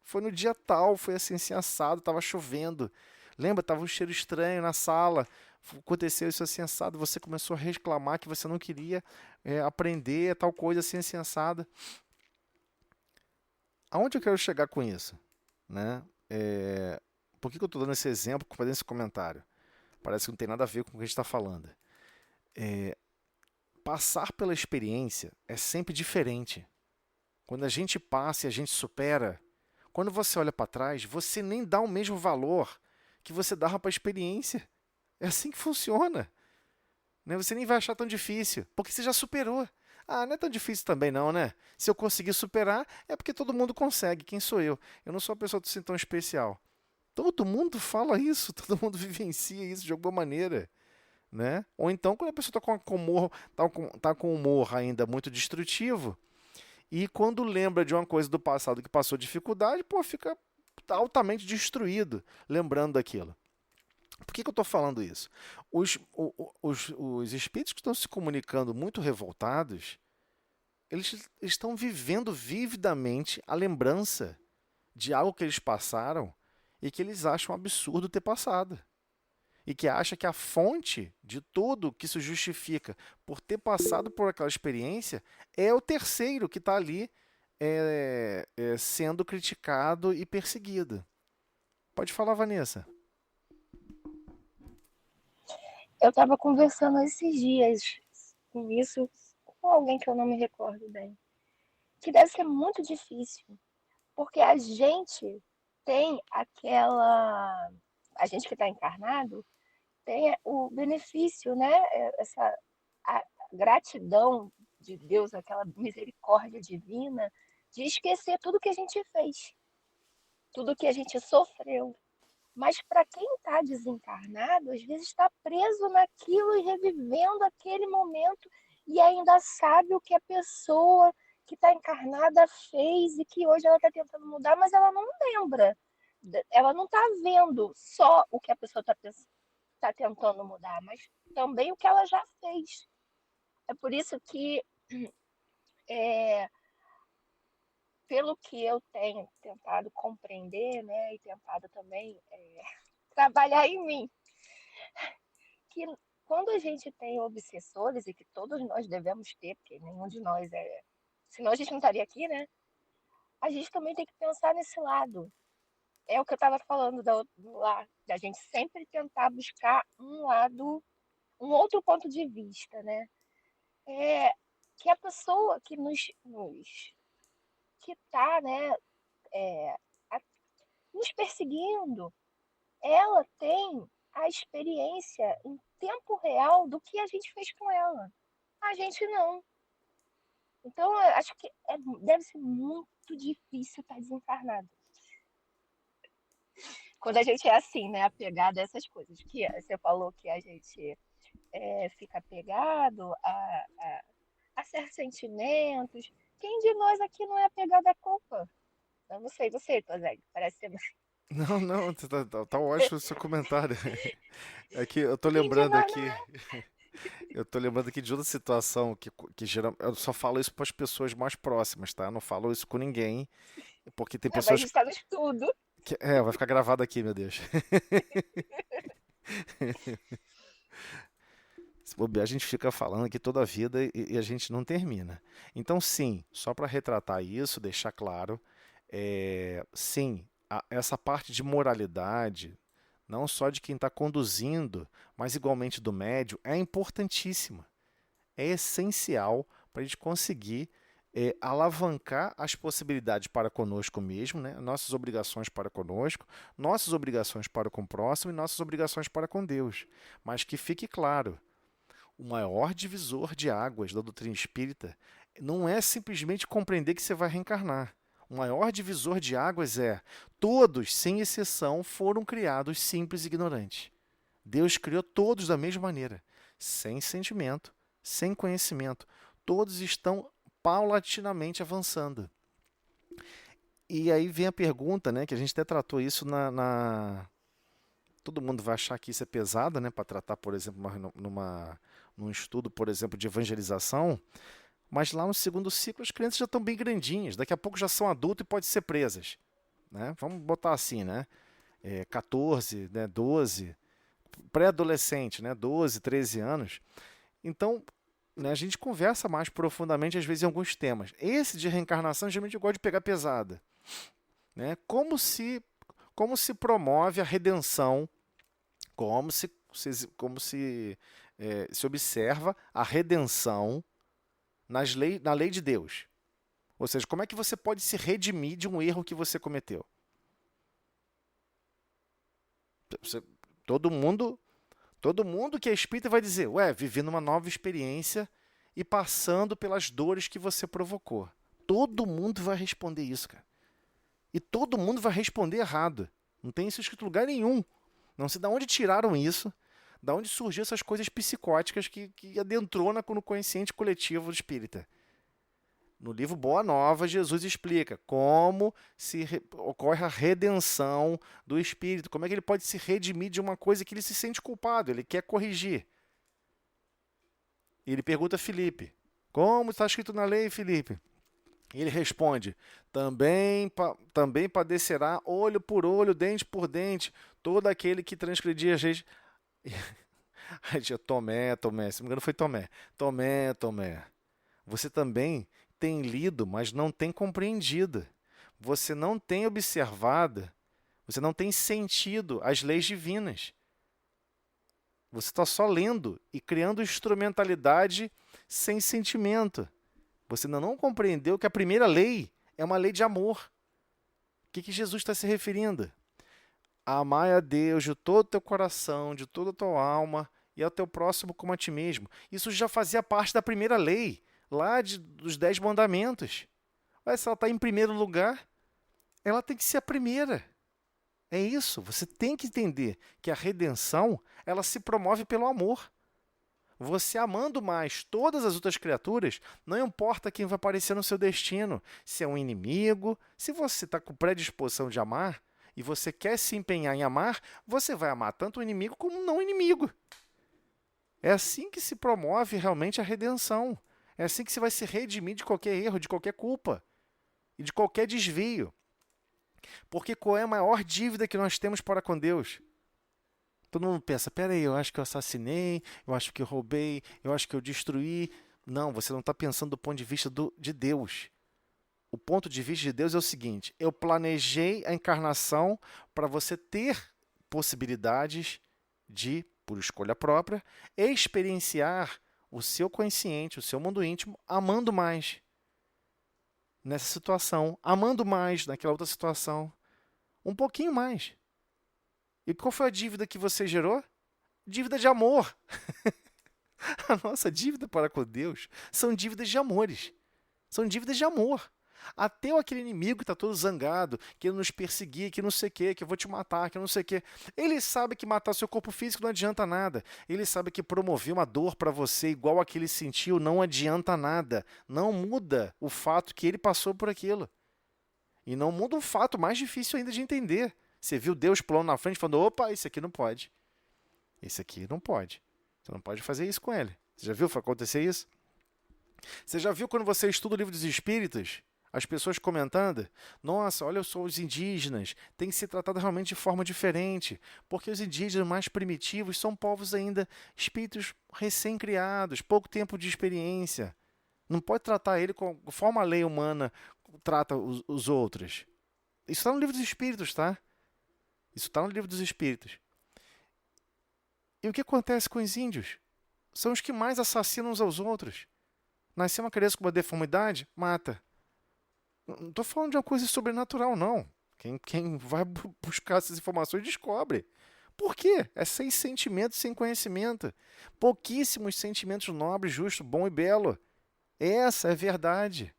Foi no dia tal, foi assim assado, estava chovendo. Lembra, estava um cheiro estranho na sala. Aconteceu isso assim assado. Você começou a reclamar que você não queria aprender tal coisa assim assada. Aonde eu quero chegar com isso? Né? Por que eu estou dando esse exemplo, fazendo esse comentário? Parece que não tem nada a ver com o que a gente está falando. Passar pela experiência é sempre diferente. Quando a gente passa e a gente supera, quando você olha para trás, você nem dá o mesmo valor que você dava para a experiência. É assim que funciona. Né? Você nem vai achar tão difícil, porque você já superou. Ah, não é tão difícil também não, né? Se eu conseguir superar, é porque todo mundo consegue. Quem sou eu? Eu não sou uma pessoa assim tão especial. Todo mundo fala isso, todo mundo vivencia isso de alguma maneira. né? Ou então quando a pessoa está tá com humor ainda muito destrutivo, e quando lembra de uma coisa do passado que passou dificuldade, pô, fica altamente destruído lembrando daquilo. Por que eu estou falando isso? Os espíritos que estão se comunicando muito revoltados, eles estão vivendo vividamente a lembrança de algo que eles passaram e que eles acham absurdo ter passado. E que acha que a fonte de tudo que se justifica por ter passado por aquela experiência é o terceiro que está ali sendo criticado e perseguido. Pode falar, Vanessa. Eu estava conversando esses dias com isso com alguém que eu não me recordo bem, que deve ser muito difícil, porque a gente tem aquela. A gente que está encarnado tem o benefício, né? Essa a gratidão de Deus, aquela misericórdia divina, de esquecer tudo que a gente fez, tudo que a gente sofreu. Mas para quem está desencarnado, às vezes está preso naquilo e revivendo aquele momento e ainda sabe o que a pessoa que está encarnada fez e que hoje ela está tentando mudar, mas ela não lembra. Ela não está vendo só o que a pessoa está tentando mudar, mas também o que ela já fez. É por isso que, é, pelo que eu tenho tentado compreender, né, e tentado também trabalhar em mim, que quando a gente tem obsessores, e que todos nós devemos ter, porque nenhum de nós é. Senão a gente não estaria aqui, né? A gente também tem que pensar nesse lado. É o que eu estava falando lá, da gente sempre tentar buscar um lado, um outro ponto de vista, né? É que a pessoa que que está, né, é, nos perseguindo, ela tem a experiência em tempo real do que a gente fez com ela. A gente não. Então, eu acho que deve ser muito difícil estar desencarnado. Quando a gente é assim, né, apegado a essas coisas. Que você falou que a gente fica apegado a certos sentimentos. Quem de nós aqui não é apegado à culpa? Eu não sei, você, Tozé, parece ser. Não, não, tá ótimo o seu comentário. É que eu tô Quem de lembrando nós não aqui, é? eu tô lembrando aqui de outra situação que eu só falo isso para as pessoas mais próximas, tá? Eu não falo isso com ninguém, porque tem Mas a pessoas gente está no estudo. vai ficar gravado aqui, meu Deus. Se bobear, a gente fica falando aqui toda a vida e a gente não termina. Então, sim, só para retratar isso, deixar claro, sim, essa parte de moralidade, não só de quem está conduzindo, mas igualmente do médio, é importantíssima. É essencial para a gente conseguir alavancar as possibilidades para conosco mesmo, né? Nossas obrigações para conosco, nossas obrigações para com o próximo e nossas obrigações para com Deus. Mas que fique claro, o maior divisor de águas da doutrina espírita não é simplesmente compreender que você vai reencarnar. O maior divisor de águas é todos, sem exceção, foram criados simples e ignorantes. Deus criou todos da mesma maneira, sem sentimento, sem conhecimento. Todos estão paulatinamente avançando. E aí vem a pergunta, né, que a gente até tratou isso todo mundo vai achar que isso é pesado, né, para tratar, por exemplo, num estudo, por exemplo, de evangelização, mas lá no segundo ciclo as crianças já estão bem grandinhas, daqui a pouco já são adultas e podem ser presas, né? Vamos botar assim, né? 14, né, 12, pré-adolescente, né, 12, 13 anos. Então, né, a gente conversa mais profundamente, às vezes, em alguns temas. Esse de reencarnação, geralmente eu gosto de pegar pesada, né? Como se promove a redenção, como se se observa a redenção na lei de Deus. Ou seja, como é que você pode se redimir de um erro que você cometeu? Você- todo mundo, todo mundo que é espírita vai dizer, ué, vivendo uma nova experiência e passando pelas dores que você provocou. Todo mundo vai responder isso, cara. E todo mundo vai responder errado. Não tem isso escrito em lugar nenhum. Não sei de onde tiraram isso. Da onde surgiu essas coisas psicóticas que adentrou no consciente coletivo espírita? No livro Boa Nova, Jesus explica como ocorre a redenção do espírito, como é que ele pode se redimir de uma coisa que ele se sente culpado, ele quer corrigir. E ele pergunta a Filipe, como está escrito na lei, Filipe? E ele responde, também padecerá olho por olho, dente por dente, todo aquele que transgredir as leis. Aí tinha Tomé, se não me engano foi Tomé, você também tem lido, mas não tem compreendido. Você não tem observado, você não tem sentido as leis divinas. Você está só lendo e criando instrumentalidade sem sentimento. Você ainda não compreendeu que a primeira lei é uma lei de amor. O que Jesus está se referindo? Amar a Deus de todo o teu coração, de toda a tua alma e ao teu próximo como a ti mesmo. Isso já fazia parte da primeira lei, lá dos 10 mandamentos. Mas se ela está em primeiro lugar, ela tem que ser a primeira. É isso, você tem que entender que a redenção, ela se promove pelo amor. Você amando mais todas as outras criaturas, não importa quem vai aparecer no seu destino, se é um inimigo, se você está com predisposição de amar e você quer se empenhar em amar, você vai amar tanto o inimigo como o não inimigo. É assim que se promove realmente a redenção. É assim que você vai se redimir de qualquer erro, de qualquer culpa e de qualquer desvio. Porque qual é a maior dívida que nós temos para com Deus? Todo mundo pensa, peraí, eu acho que eu assassinei, eu acho que eu roubei, eu acho que eu destruí. Não, você não está pensando do ponto de vista de Deus. O ponto de vista de Deus é o seguinte, eu planejei a encarnação para você ter possibilidades de, por escolha própria, experienciar o seu consciente, o seu mundo íntimo, amando mais nessa situação, amando mais naquela outra situação, um pouquinho mais. E qual foi a dívida que você gerou? Dívida de amor. A nossa dívida para com Deus são dívidas de amores. São dívidas de amor. Até aquele inimigo que está todo zangado, querendo nos perseguir, que não sei o quê, que eu vou te matar, que não sei o quê. Ele sabe que matar seu corpo físico não adianta nada. Ele sabe que promover uma dor para você igual a que ele sentiu não adianta nada. Não muda o fato que ele passou por aquilo. E não muda um fato mais difícil ainda de entender. Você viu Deus pulando na frente falando, opa, esse aqui não pode. Esse aqui não pode. Você não pode fazer isso com ele. Você já viu acontecer isso? Você já viu quando você estuda o livro dos Espíritos, as pessoas comentando, nossa, olha só os indígenas, tem que ser tratado realmente de forma diferente, porque os indígenas mais primitivos são povos ainda, espíritos recém-criados, pouco tempo de experiência. Não pode tratar ele conforme a lei humana trata os outros. Isso está no livro dos Espíritos, tá? Isso está no livro dos Espíritos. E o que acontece com os índios? São os que mais assassinam uns aos outros. Nasceu uma criança com uma deformidade, mata. Não estou falando de uma coisa sobrenatural, não. Quem vai buscar essas informações descobre. Por quê? É sem sentimento, sem conhecimento. Pouquíssimos sentimentos nobres, justo, bom e belo. Essa é a verdade.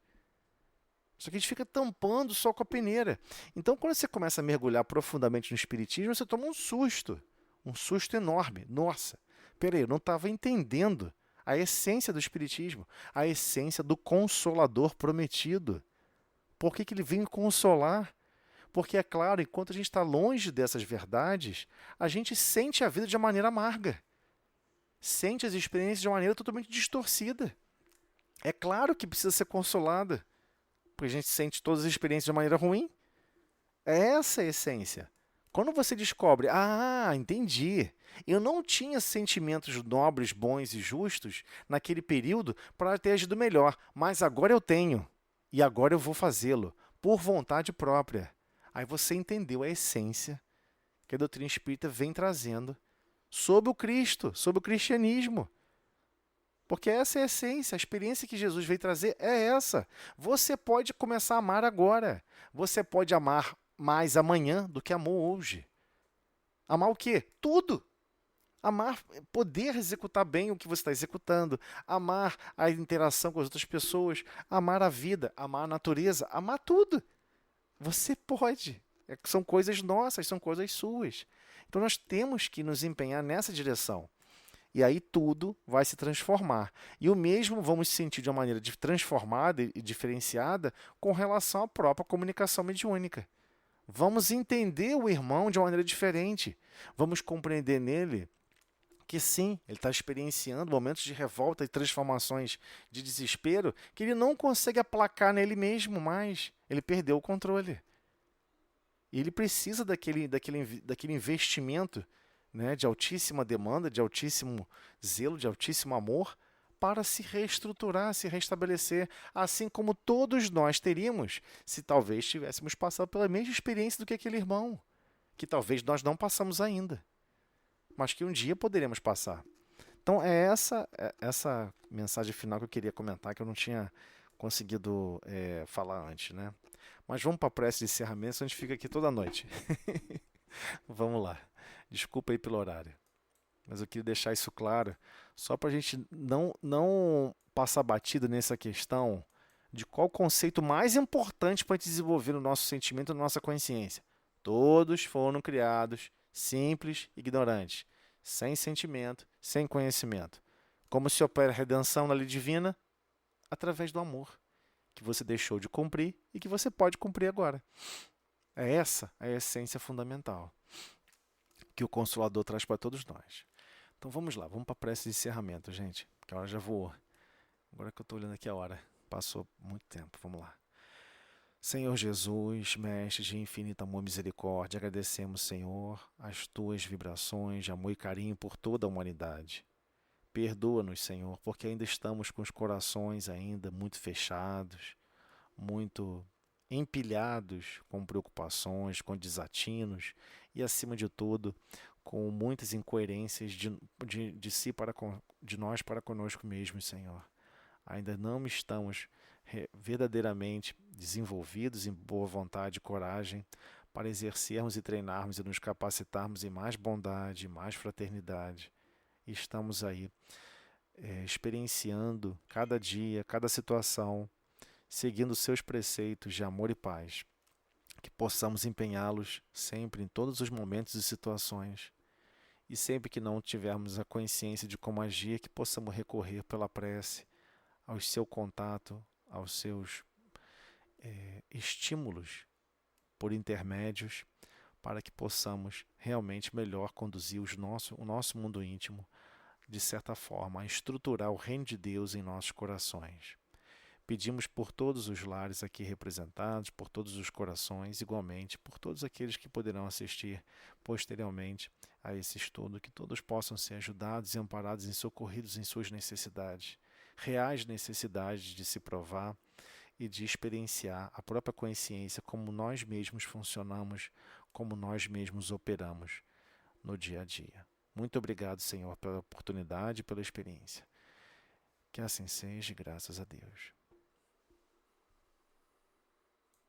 Só que a gente fica tampando só com a peneira. Então, quando você começa a mergulhar profundamente no Espiritismo, você toma um susto. Um susto enorme. Nossa, peraí, eu não estava entendendo a essência do Espiritismo, a essência do Consolador prometido. Por que ele vem consolar? Porque, é claro, enquanto a gente está longe dessas verdades, a gente sente a vida de uma maneira amarga. Sente as experiências de uma maneira totalmente distorcida. É claro que precisa ser consolada, porque a gente sente todas as experiências de uma maneira ruim. Essa é a essência. Quando você descobre, entendi, eu não tinha sentimentos nobres, bons e justos naquele período para ter agido melhor, mas agora eu tenho, e agora eu vou fazê-lo, por vontade própria. Aí você entendeu a essência que a doutrina espírita vem trazendo sobre o Cristo, sobre o cristianismo. Porque essa é a essência, a experiência que Jesus veio trazer é essa. Você pode começar a amar agora. Você pode amar mais amanhã do que amou hoje. Amar o quê? Tudo. Amar, poder executar bem o que você está executando. Amar a interação com as outras pessoas. Amar a vida, amar a natureza, amar tudo. Você pode. São coisas nossas, são coisas suas. Então nós temos que nos empenhar nessa direção. E aí tudo vai se transformar. E o mesmo vamos sentir de uma maneira transformada e diferenciada com relação à própria comunicação mediúnica. Vamos entender o irmão de uma maneira diferente. Vamos compreender nele que sim, ele está experienciando momentos de revolta e transformações de desespero que ele não consegue aplacar nele mesmo mais. Ele perdeu o controle. E ele precisa daquele investimento, né, de altíssima demanda, de altíssimo zelo, de altíssimo amor, para se reestruturar, se restabelecer, assim como todos nós teríamos se talvez tivéssemos passado pela mesma experiência do que aquele irmão, que talvez nós não passamos ainda, mas que um dia poderemos passar. Então é essa mensagem final que eu queria comentar, que eu não tinha conseguido falar antes, né? Mas vamos para a prece de encerramento, senão a gente fica aqui toda noite. Vamos lá. Desculpa aí pelo horário. Mas eu queria deixar isso claro, só para a gente não passar batido nessa questão de qual o conceito mais importante para desenvolver o nosso sentimento, a nossa consciência. Todos foram criados simples, ignorantes, sem sentimento, sem conhecimento. Como se opera a redenção na lei divina? Através do amor, que você deixou de cumprir e que você pode cumprir agora. É essa a essência fundamental que o Consolador traz para todos nós. Então vamos lá, vamos para a prece de encerramento, gente, que a hora já voou. Agora que eu estou olhando aqui a hora, passou muito tempo, vamos lá. Senhor Jesus, Mestre de infinito amor e misericórdia, agradecemos, Senhor, as tuas vibrações de amor e carinho por toda a humanidade. Perdoa-nos, Senhor, porque ainda estamos com os corações ainda muito fechados, muito empilhados com preocupações, com desatinos e, acima de tudo, com muitas incoerências de nós para conosco mesmos, Senhor. Ainda não estamos verdadeiramente desenvolvidos em boa vontade e coragem para exercermos e treinarmos e nos capacitarmos em mais bondade, mais fraternidade. E estamos aí experienciando cada dia, cada situação, seguindo seus preceitos de amor e paz, que possamos empenhá-los sempre, em todos os momentos e situações, e sempre que não tivermos a consciência de como agir, que possamos recorrer pela prece ao seu contato, aos seus estímulos por intermédios, para que possamos realmente melhor conduzir o nosso mundo íntimo, de certa forma, a estruturar o reino de Deus em nossos corações. Pedimos por todos os lares aqui representados, por todos os corações, igualmente, por todos aqueles que poderão assistir posteriormente a esse estudo, que todos possam ser ajudados e amparados e socorridos em suas necessidades, reais necessidades de se provar e de experienciar a própria consciência, como nós mesmos funcionamos, como nós mesmos operamos no dia a dia. Muito obrigado, Senhor, pela oportunidade e pela experiência. Que assim seja, graças a Deus.